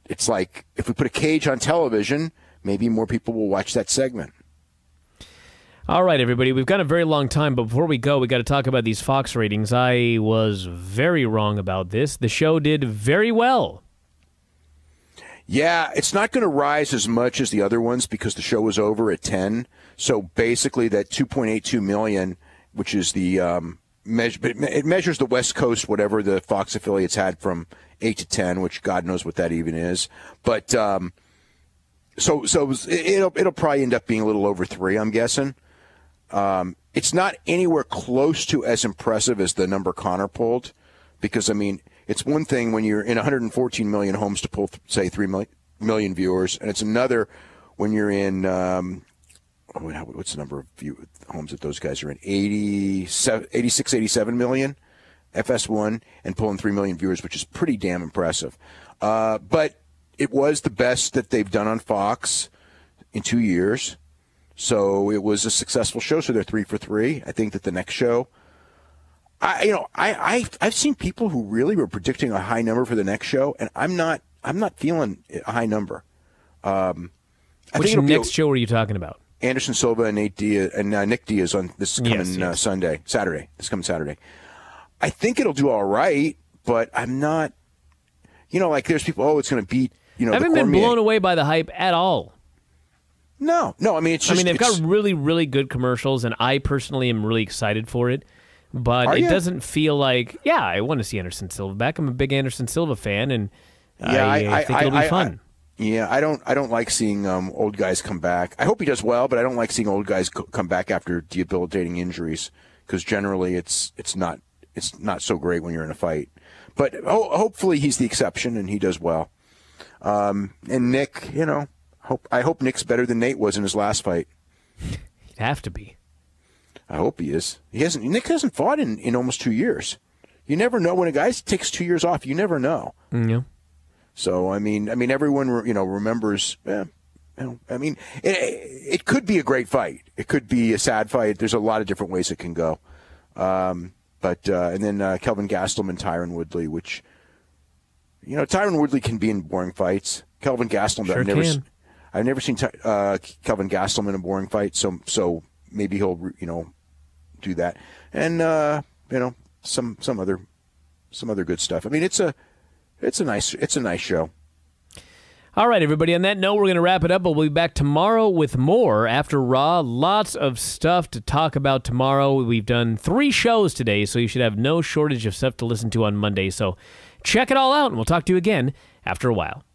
it's like if we put a cage on television, maybe more people will watch that segment. All right, everybody, we've got a very long time, but before we go, we got to talk about these Fox ratings. I was very wrong about this. The show did very well. Yeah, it's not going to rise as much as the other ones because the show was over at 10. So basically that 2.82 million, which is the it measures the West Coast, whatever the Fox affiliates had from 8 to 10, which God knows what that even is. But so it'll probably end up being a little over 3, I'm guessing. It's not anywhere close to as impressive as the number Connor pulled because, I mean, it's one thing when you're in 114 million homes to pull, say, 3 million viewers, and it's another when you're in, what's the number of homes that those guys are in? 86, 87 million FS1 and pulling 3 million viewers, which is pretty damn impressive. But it was the best that they've done on Fox in 2 years. So it was a successful show. So they're 3 for 3. I think that the next show, I've seen people who really were predicting a high number for the next show, and I'm not feeling a high number. Which next show are you talking about? Anderson Silva and Nick Diaz on this coming Saturday. This coming Saturday. I think it'll do all right, but I'm not. Like there's people. It's going to beat. I haven't been blown away by the hype at all. No. I mean, it's just. They've got really, really good commercials, and I personally am really excited for it. But it doesn't feel like. Yeah, I want to see Anderson Silva back. I'm a big Anderson Silva fan, and I think it'll be fun. I don't like seeing old guys come back. I hope he does well, but I don't like seeing old guys come back after debilitating injuries because generally it's not so great when you're in a fight. But hopefully he's the exception and he does well. And Nick, I hope Nick's better than Nate was in his last fight. He'd have to be. I hope he is. Nick hasn't fought in almost 2 years. You never know when a guy takes 2 years off. You never know. Yeah. So I mean, everyone remembers. It could be a great fight. It could be a sad fight. There's a lot of different ways it can go. And then Kelvin Gastelum, Tyron Woodley, which Tyron Woodley can be in boring fights. Kelvin Gastelum, sure I've never seen Kelvin Gastelum in a boring fight. So maybe he'll do that. And some other good stuff. I mean, it's a nice show. All right, everybody. On that note, we're going to wrap it up, but we'll be back tomorrow with more after Raw. Lots of stuff to talk about tomorrow. We've done 3 shows today, so you should have no shortage of stuff to listen to on Monday. So check it all out, and we'll talk to you again after a while.